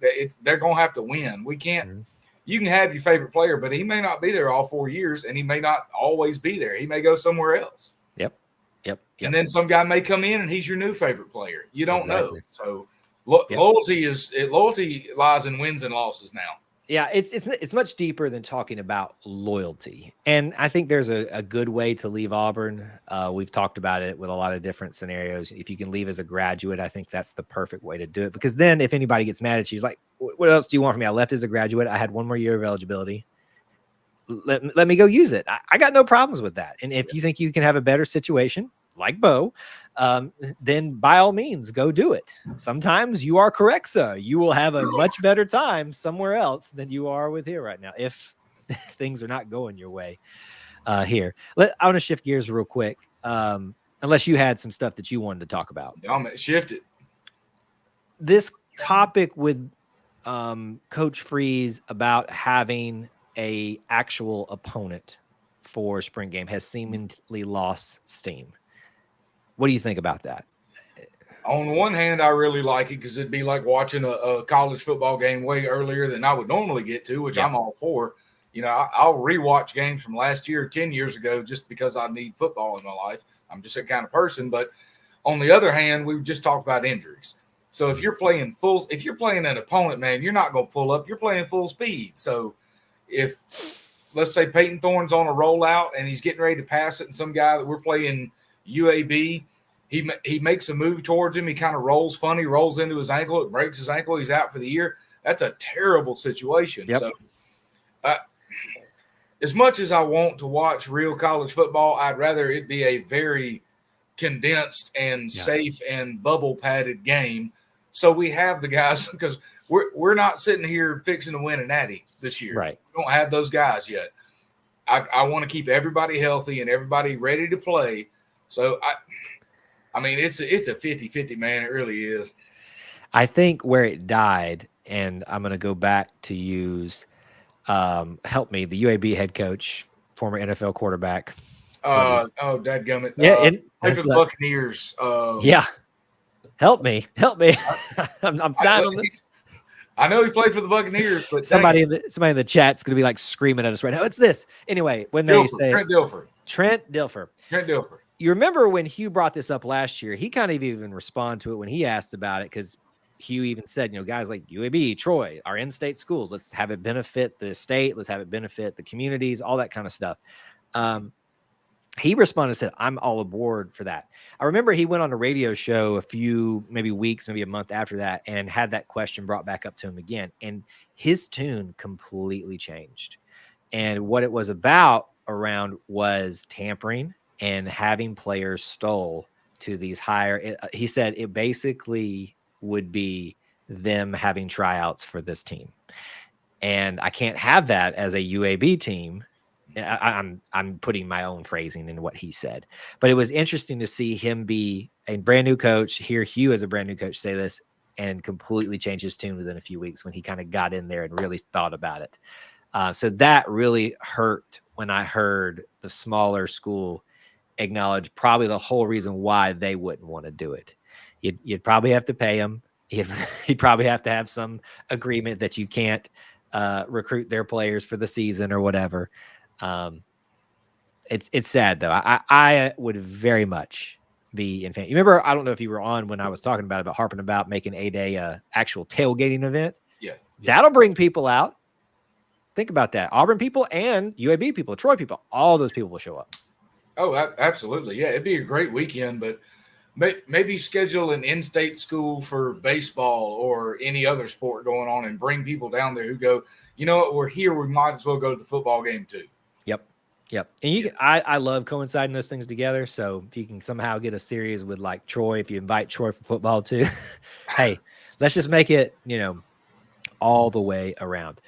they're going to have to win. We can't. You can have your favorite player, but he may not be there all 4 years, and he may not always be there. He may go somewhere else. Yep. And then some guy may come in, and he's your new favorite player. You don't know. So loyalty lies in wins and losses now. Yeah, it's much deeper than talking about loyalty. And I think there's a good way to leave Auburn. We've talked about it with a lot of different scenarios. If you can leave as a graduate, I think that's the perfect way to do it. Because then if anybody gets mad at you, he's like, what else do you want from me? I left as a graduate. I had 1 more year of eligibility. Let me go use it. I got no problems with that. And if you think you can have a better situation, like Bo, then by all means, go do it. Sometimes you are correct, sir. You will have a much better time somewhere else than you are with here right now if things are not going your way here. I want to shift gears real quick, unless you had some stuff that you wanted to talk about. Shift it. This topic with Coach Freeze about having a actual opponent for spring game has seemingly lost steam. What do you think about that? On one hand, I really like it because it'd be like watching a college football game way earlier than I would normally get to, which I'm all for. You know, I'll rewatch games from last year, 10 years ago, just because I need football in my life. I'm just that kind of person. But on the other hand, we just talked about injuries. So if you're playing an opponent, man, you're not going to pull up. You're playing full speed. So if, let's say, Peyton Thorne's on a rollout and he's getting ready to pass it, and some guy that we're playing UAB, he makes a move towards him. He kind of rolls funny, rolls into his ankle. It breaks his ankle. He's out for the year. That's a terrible situation. Yep. So as much as I want to watch real college football, I'd rather it be a very condensed and safe and bubble padded game. So we have the guys, because we're not sitting here fixing to win a natty this year. Right. We don't have those guys yet. I want to keep everybody healthy and everybody ready to play. So I mean, it's a 50-50, man. It really is. I think where it died, and I'm going to go back to use, help me, the UAB head coach, former NFL quarterback. Dadgummit. Yeah, played for the Buccaneers. Yeah. Help me. I'm dying on this. I know he played for the Buccaneers, but somebody in the chat's going to be like screaming at us right now. It's this. Anyway, when they say Trent Dilfer. You remember when Hugh brought this up last year, he kind of even responded to it when he asked about it, because Hugh even said, guys like UAB, Troy, our in-state schools, let's have it benefit the state. Let's have it benefit the communities, all that kind of stuff. he responded and said, I'm all aboard for that. I remember he went on a radio show a few, maybe weeks, maybe a month after that, and had that question brought back up to him again. And his tune completely changed. And what it was about around was tampering and having players stole to these higher. He said it basically would be them having tryouts for this team. And I can't have that as a UAB team. I'm putting my own phrasing in what he said, but it was interesting to see him be a brand new coach, hear Hugh as a brand new coach say this, and completely change his tune within a few weeks when he kind of got in there and really thought about it. So that really hurt when I heard the smaller school acknowledge probably the whole reason why they wouldn't want to do it. You'd probably have to pay them. You'd probably have to have some agreement that you can't recruit their players for the season or whatever. It's sad though. I would very much be in fan. You remember, I don't know if you were on when I was talking about harping about making a actual tailgating event. Yeah. That'll bring people out. Think about that. Auburn people and UAB people, Troy people, all those people will show up. Oh, absolutely. Yeah, it'd be a great weekend, but maybe schedule an in-state school for baseball or any other sport going on and bring people down there who go, you know what, we're here, we might as well go to the football game too. Yep. And I love coinciding those things together. So if you can somehow get a series with like Troy, if you invite Troy for football too, hey, let's just make it, all the way around.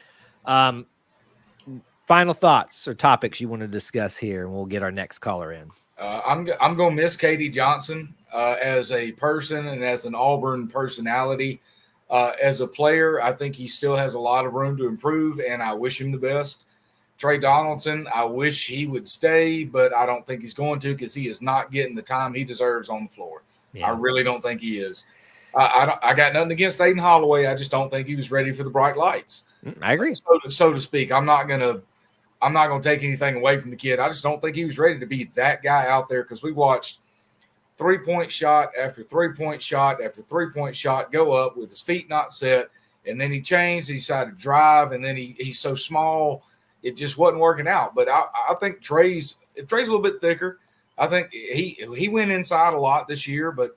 Final thoughts or topics you want to discuss here, and we'll get our next caller in. I'm going to miss Katie Johnson as a person and as an Auburn personality. As a player, I think he still has a lot of room to improve, and I wish him the best. Trey Donaldson, I wish he would stay, but I don't think he's going to because he is not getting the time he deserves on the floor. Yeah. I really don't think he is. I got nothing against Aiden Holloway. I just don't think he was ready for the bright lights. I agree. So to speak, I'm not going to take anything away from the kid. I just don't think he was ready to be that guy out there because we watched 3-point shot after 3-point shot after 3-point shot go up with his feet not set, and then he changed. He decided to drive, and then he's so small, it just wasn't working out. But I think Trey's a little bit thicker. I think he went inside a lot this year, but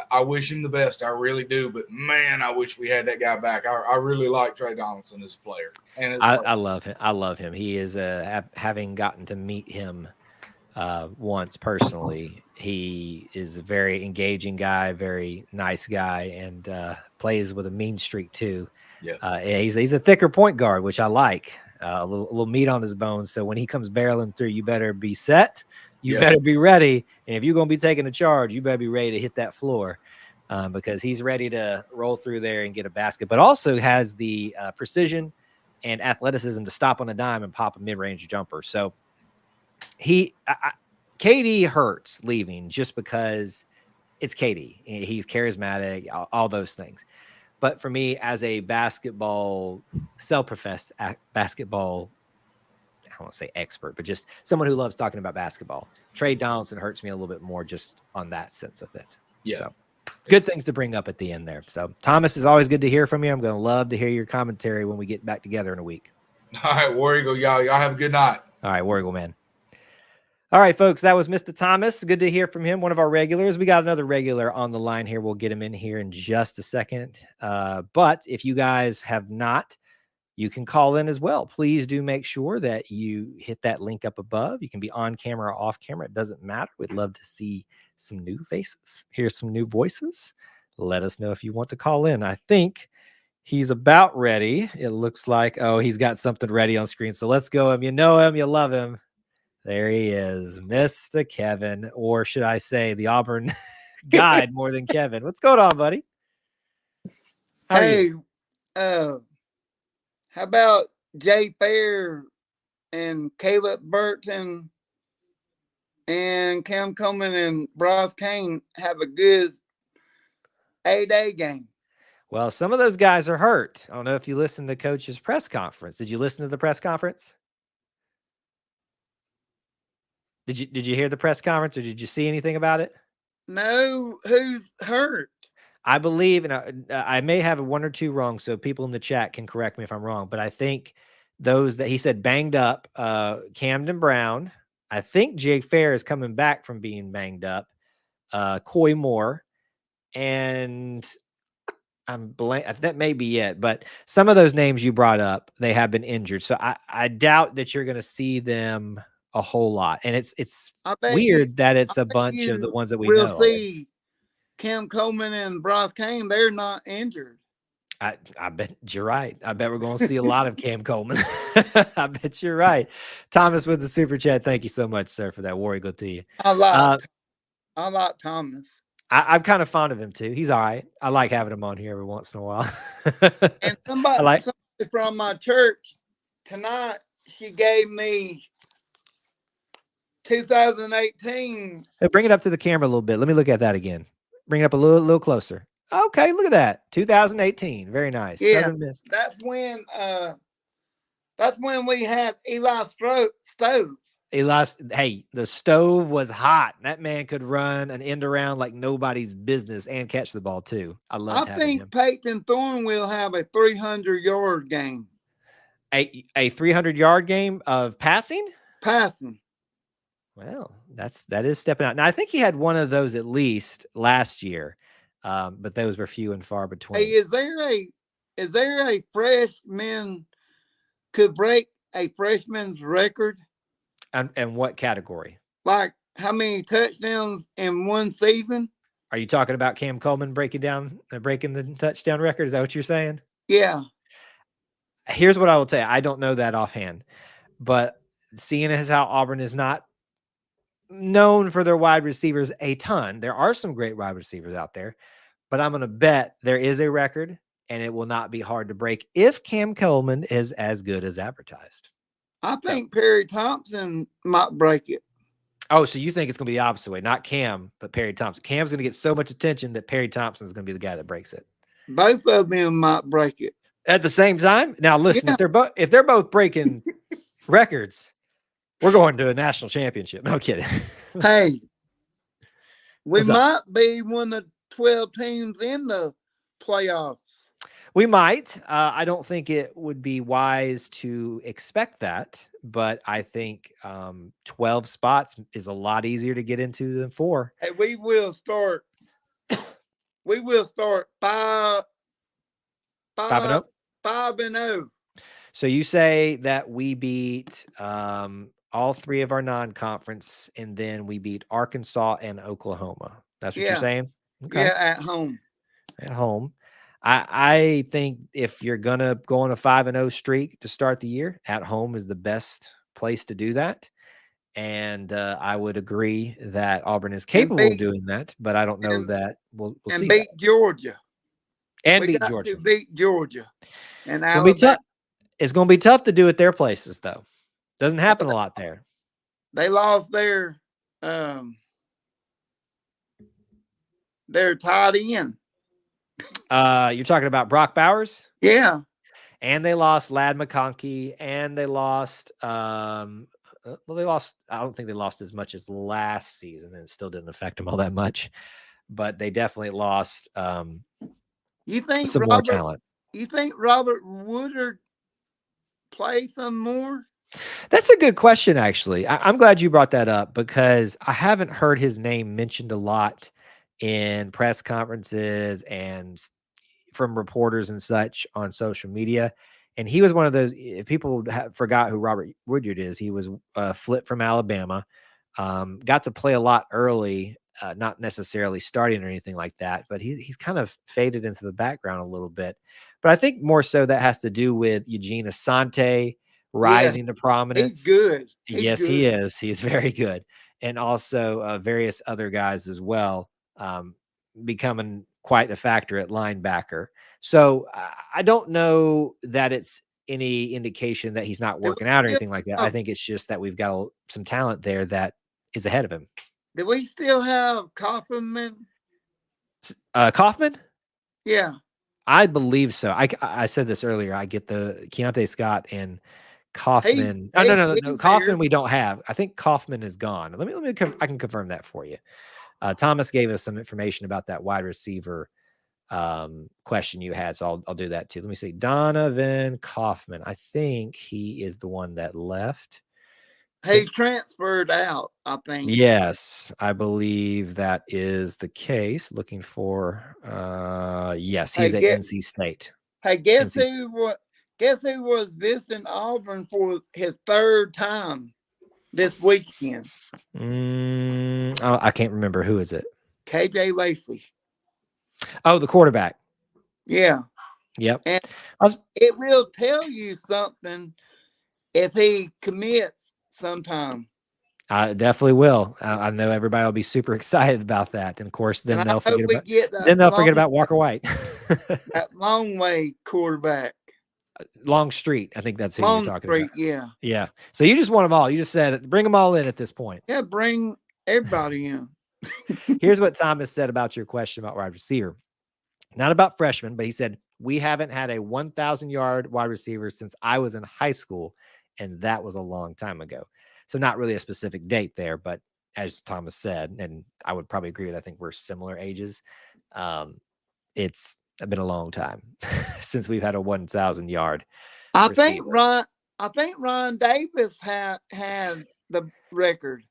I wish him the best. I really do. But, man, I wish we had that guy back. I really like Trey Donaldson as a player. And I love him. I love him. He is having gotten to meet him once personally. He is a very engaging guy, very nice guy, and plays with a mean streak too. Yeah. He's a thicker point guard, which I like. A little meat on his bones. So when he comes barreling through, you better be set. You better be ready. And if you're going to be taking a charge, you better be ready to hit that floor because he's ready to roll through there and get a basket, but also has the precision and athleticism to stop on a dime and pop a mid-range jumper. So KD hurts leaving just because it's KD. He's charismatic, all those things. But for me, as a self-professed basketball, I don't want to say expert, but just someone who loves talking about basketball, Trey Donaldson hurts me a little bit more just on that sense of it. Yeah. So good things to bring up at the end there. So Thomas, is always good to hear from you. I'm going to love to hear your commentary when we get back together in a week. All right, War Eagle, y'all have a good night. All right, War Eagle, man. All right, folks, that was Mr. Thomas. Good to hear from him, one of our regulars. We got another regular on the line here. We'll get him in here in just a second. But if you guys have not, you can call in as well. Please do make sure that you hit that link up above. You can be on camera or off camera. It doesn't matter. We'd love to see some new faces, hear some new voices. Let us know if you want to call in. I think he's about ready. It looks like, he's got something ready on screen. So let's go. You know him, you love him. There he is, Mr. Kevin, or should I say the Auburn guide more than Kevin. What's going on, buddy? How about Jay Fair and Caleb Burton and Cam Coleman and Bryce Kane have a good A-Day game? Well, some of those guys are hurt. I don't know if you listened to Coach's press conference. Did you listen to the press conference? Did you hear the press conference, or did you see anything about it? No. Who's hurt? I believe, and I may have one or two wrong, so people in the chat can correct me if I'm wrong, but I think those that he said banged up, Camden Brown, I think Jake Fair is coming back from being banged up. Coy Moore, and that may be it. But some of those names you brought up, they have been injured. So I doubt that you're going to see them a whole lot. And it's weird that it's a bunch of the ones that we know. We'll see Cam Coleman and Bryce Kane. They're not injured. I bet you're right. I bet we're going to see a lot of Cam Coleman. I bet you're right. Thomas with the super chat. Thank you so much, sir, for that. War Eagle to you. I like Thomas. I'm kind of fond of him too. He's all right. I like having him on here every once in a while. And somebody from my church tonight, she gave me 2018. Hey, bring it up to the camera a little bit. Let me look at that again. Bring it up a little closer. Okay, look at that. 2018. Very nice. Yeah, that's when we had Eli Stove. Hey, the stove was hot. That man could run an end around like nobody's business and catch the ball too. I think him. Peyton Thorne will have a 300-yard game. A 300-yard game of passing? Passing. Well, that is stepping out. Now I think he had one of those at least last year. But those were few and far between. Hey, is there a freshman could break a freshman's record? And what category? Like how many touchdowns in one season? Are you talking about Cam Coleman breaking the touchdown record? Is that what you're saying? Yeah. Here's what I will tell you. I don't know that offhand, but seeing as how Auburn is not known for their wide receivers a ton, there are some great wide receivers out there, but I'm going to bet there is a record and it will not be hard to break if Cam Coleman is as good as advertised. I think Perry Thompson might break it. Oh, so you think it's going to be the opposite way, not Cam, but Perry Thompson. Cam's going to get so much attention that Perry Thompson is going to be the guy that breaks it. Both of them might break it at the same time. Now, listen, yeah. if they're both breaking records, we're going to a national championship. No kidding. Hey, we might be one of the 12 teams in the playoffs. We might. I don't think it would be wise to expect that, but I think 12 spots is a lot easier to get into than 4. Hey, we will start 5-0. So you say that we beat all 3 of our non-conference, and then we beat Arkansas and Oklahoma. That's what you're saying? Okay. Yeah, at home. At home. I think if you're going to go on a 5-0 streak to start the year, at home is the best place to do that. And I would agree that Auburn is capable of doing that, but I don't know that we'll see. And beat Georgia. And beat Georgia. Beat Georgia. And it's going to be tough to do at their places, though. Doesn't happen a lot there. They lost their tight end. You're talking about Brock Bowers? Yeah. And they lost Ladd McConkey, and they lost I don't think they lost as much as last season, and it still didn't affect them all that much. But they definitely lost you think some more talent. You think Robert Woodard play some more? That's a good question, actually. I'm glad you brought that up because I haven't heard his name mentioned a lot in press conferences and from reporters and such on social media. And he was one of those, if people forgot who Robert Woodyard is, he was flipped from Alabama, got to play a lot early, not necessarily starting or anything like that, but he's kind of faded into the background a little bit. But I think more so that has to do with Eugene Asante rising to prominence. He's good. He is. He is very good. And also various other guys as well. Becoming quite a factor at linebacker. So I don't know that it's any indication that he's not working out or anything like that. I think it's just that we've got some talent there that is ahead of him. Do we still have Kaufman? Kaufman? Yeah. I believe so. I said this earlier. I get the Keontae Scott and Kaufman. No. Kaufman we don't have. I think Kaufman is gone. Let me I can confirm that for you. Thomas gave us some information about that wide receiver question you had, so I'll do that too. Let me see. Donovan Kaufman. I think he is the one that left. He transferred out, I think. Yes, I believe that is the case. Looking for yes, Hey, he's at NC State. guess NC who was visiting Auburn for his third time this weekend? I can't remember. Who is it? KJ Lacey. Oh, the quarterback. Yeah. Yep. And it will tell you something if he commits sometime. I definitely will. I know everybody will be super excited about that, and of course, then they'll forget about Walker White. That long way quarterback. Long Street, I think that's who you're talking about. Yeah. Yeah. So you just want them all. You just said bring them all in at this point. Yeah, bring everybody in. Here's what Thomas said about your question about wide receiver. Not about freshmen, but he said, we haven't had a 1,000-yard wide receiver since I was in high school, and that was a long time ago. So not really a specific date there, but as Thomas said, and I would probably agree with, I think we're similar ages. It's been a long time since we've had a 1,000-yard. I think Ron Davis had the record.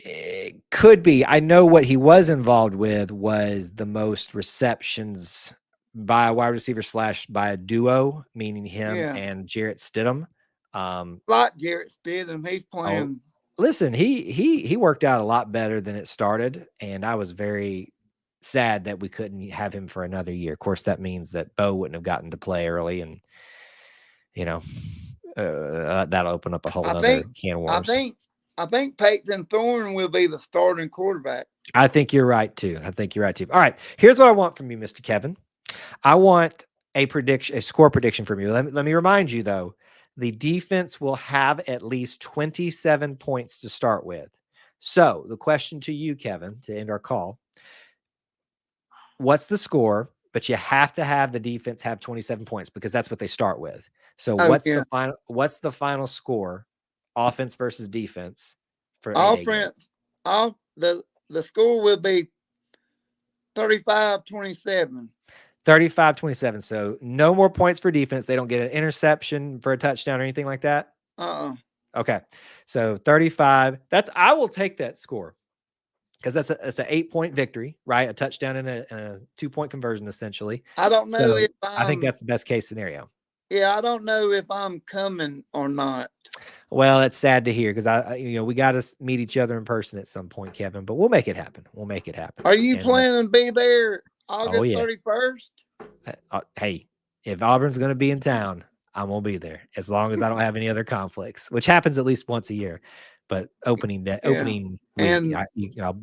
It could be. I know what he was involved with was the most receptions by a wide receiver / by a duo, meaning him and Jarrett Stidham. Like Jarrett Stidham, he's playing. Listen, he worked out a lot better than it started, and I was very sad that we couldn't have him for another year. Of course, that means that Bo wouldn't have gotten to play early, and that'll open up a whole other can of worms. I think Peyton Thorne will be the starting quarterback. I think you're right too. All right, here's what I want from you, Mr. Kevin. I want a score prediction from you. Let me remind you though, the defense will have at least 27 points to start with. So the question to you, Kevin, to end our call, what's the score? But you have to have the defense have 27 points because that's what they start with. So what's the final score, offense versus defense for offense? The score will be 35-27. 35-27. So no more points for defense. They don't get an interception for a touchdown or anything like that. Okay. So 35. I will take that score because that's an 8-point victory, right? A touchdown and a 2-point conversion, essentially. I don't know if I think that's the best case scenario. Yeah, I don't know if I'm coming or not. Well, it's sad to hear because we got to meet each other in person at some point, Kevin. But we'll make it happen. Are you planning to be there August 31st? Hey, if Auburn's going to be in town, I'm going to be there as long as I don't have any other conflicts, which happens at least once a year. But opening week,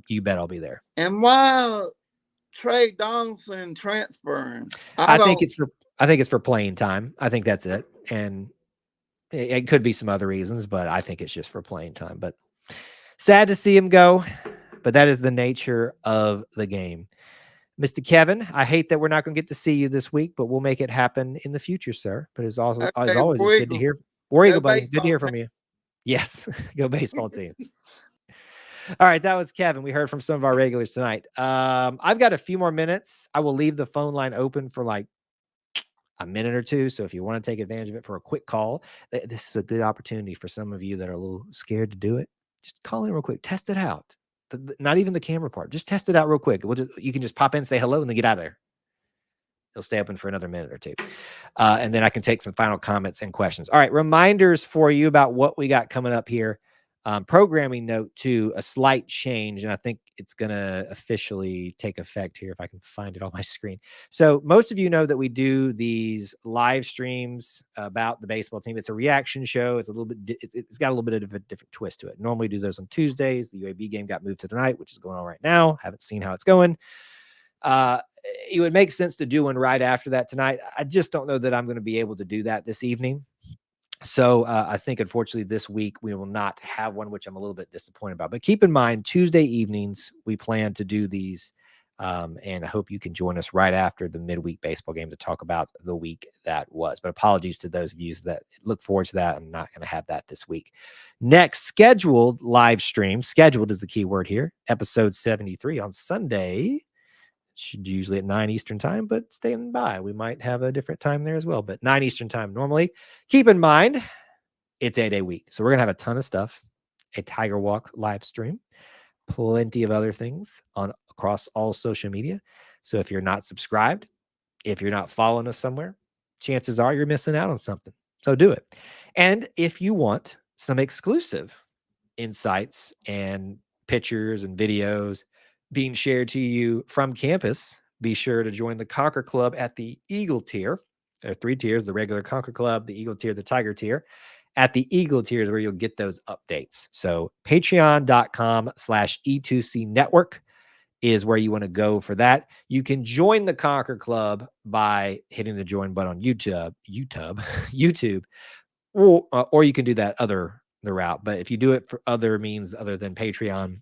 you bet I'll be there. And why Trey Donaldson transferring? I think it's for playing time. I think that's it. And it could be some other reasons, but I think it's just for playing time. But sad to see him go, but that is the nature of the game. Mr. Kevin, I hate that we're not going to get to see you this week, but we'll make it happen in the future, sir. But as always, it's good to hear. War Eagle, buddy. Good to hear from you. Yes. Go baseball team. All right. That was Kevin. We heard from some of our regulars tonight. I've got a few more minutes. I will leave the phone line open for like a minute or two. So if you want to take advantage of it for a quick call, this is a good opportunity for some of you that are a little scared to do it. Just call in real quick. Test it out. Not even the camera part. Just test it out real quick. You can just pop in, say hello, and then get out of there. It'll stay open for another minute or two. And then I can take some final comments and questions. All right. Reminders for you about what we got coming up here. Programming note too, a slight change, and I think it's going to officially take effect here if I can find it on my screen. So most of you know that we do these live streams about the baseball team. It's a reaction show. It's it's got a little bit of a different twist to it. Normally do those on Tuesdays. The UAB game got moved to tonight, which is going on right now. Haven't seen how it's going. It would make sense to do one right after that tonight. I just don't know that I'm going to be able to do that this evening. So I think, unfortunately, this week we will not have one, which I'm a little bit disappointed about. But keep in mind, Tuesday evenings, we plan to do these. And I hope you can join us right after the midweek baseball game to talk about the week that was. But apologies to those of you that look forward to that. I'm not going to have that this week. Next scheduled live stream, scheduled is the key word here, episode 73 on Sunday. Should usually at 9 Eastern time, but stand by. We might have a different time there as well, but 9 Eastern time normally. Keep in mind, it's 8-day week. So we're going to have a ton of stuff. a Tiger Walk live stream, plenty of other things across all social media. So if you're not subscribed, if you're not following us somewhere, chances are you're missing out on something. So do it. And if you want some exclusive insights and pictures and videos being shared to you from campus, be sure to join the Conquer Club at the Eagle tier. There are 3 tiers: the regular Conquer Club, the Eagle tier, the Tiger tier. At the Eagle tier is where you'll get those updates. So patreon.com/E2C network is where you want to go for that. You can join the Conquer Club by hitting the join button on YouTube, or you can do that the route. But if you do it for other means other than Patreon,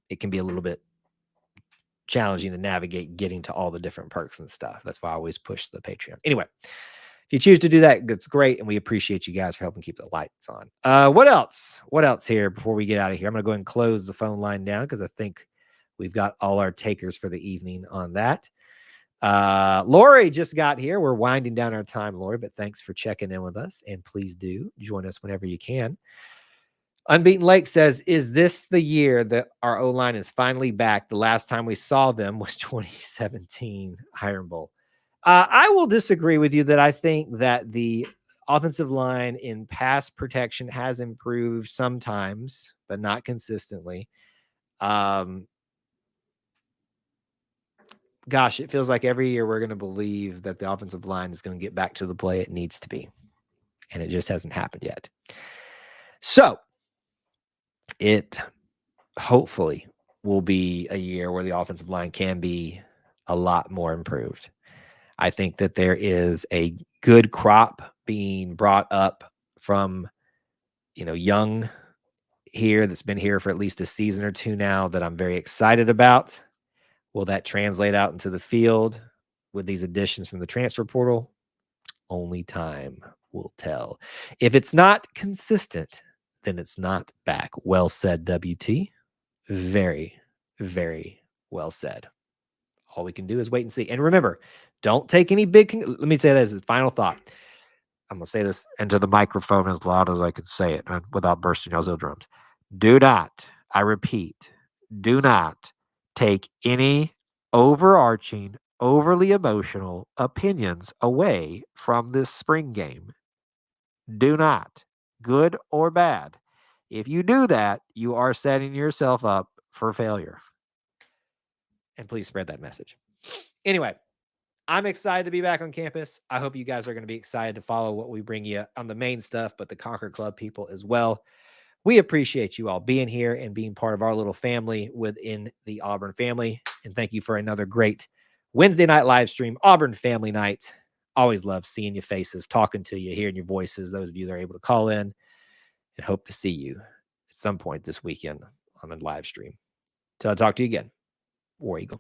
it can be a little bit challenging to navigate getting to all the different perks and stuff. That's why I always push the Patreon. Anyway, if you choose to do that, that's great. And we appreciate you guys for helping keep the lights on. What else? What else here before we get out of here? I'm going to go ahead and close the phone line down because I think we've got all our takers for the evening on that. Lori just got here. We're winding down our time, Lori, but thanks for checking in with us. And please do join us whenever you can. Unbeaten Lake says, is this the year that our O-line is finally back? The last time we saw them was 2017 Iron Bowl. I will disagree with you that I think that the offensive line in pass protection has improved sometimes, but not consistently. Gosh, it feels like every year we're going to believe that the offensive line is going to get back to the play it needs to be. And it just hasn't happened yet. So it hopefully will be a year where the offensive line can be a lot more improved. I think that there is a good crop being brought up from, young here that's been here for at least a season or two now that I'm very excited about. Will that translate out into the field with these additions from the transfer portal? Only time will tell. If it's not consistent, then it's not back. Well said, WT. Very, very well said. All we can do is wait and see. And remember, don't take any big... Let me say this as a final thought. I'm going to say this into the microphone as loud as I can say it without bursting y'all's eardrums. Do not, I repeat, do not take any overarching, overly emotional opinions away from this spring game. Do not, good or bad. If you do that, you are setting yourself up for failure. And please spread that message. Anyway, I'm excited to be back on campus. I hope you guys are going to be excited to follow what we bring you on the main stuff, but the Conquer Club people as well. We appreciate you all being here and being part of our little family within the Auburn family. And thank you for another great Wednesday night live stream, Auburn Family Night. Always love seeing your faces, talking to you, hearing your voices, those of you that are able to call in, and hope to see you at some point this weekend on a live stream. Till I talk to you again, War Eagle.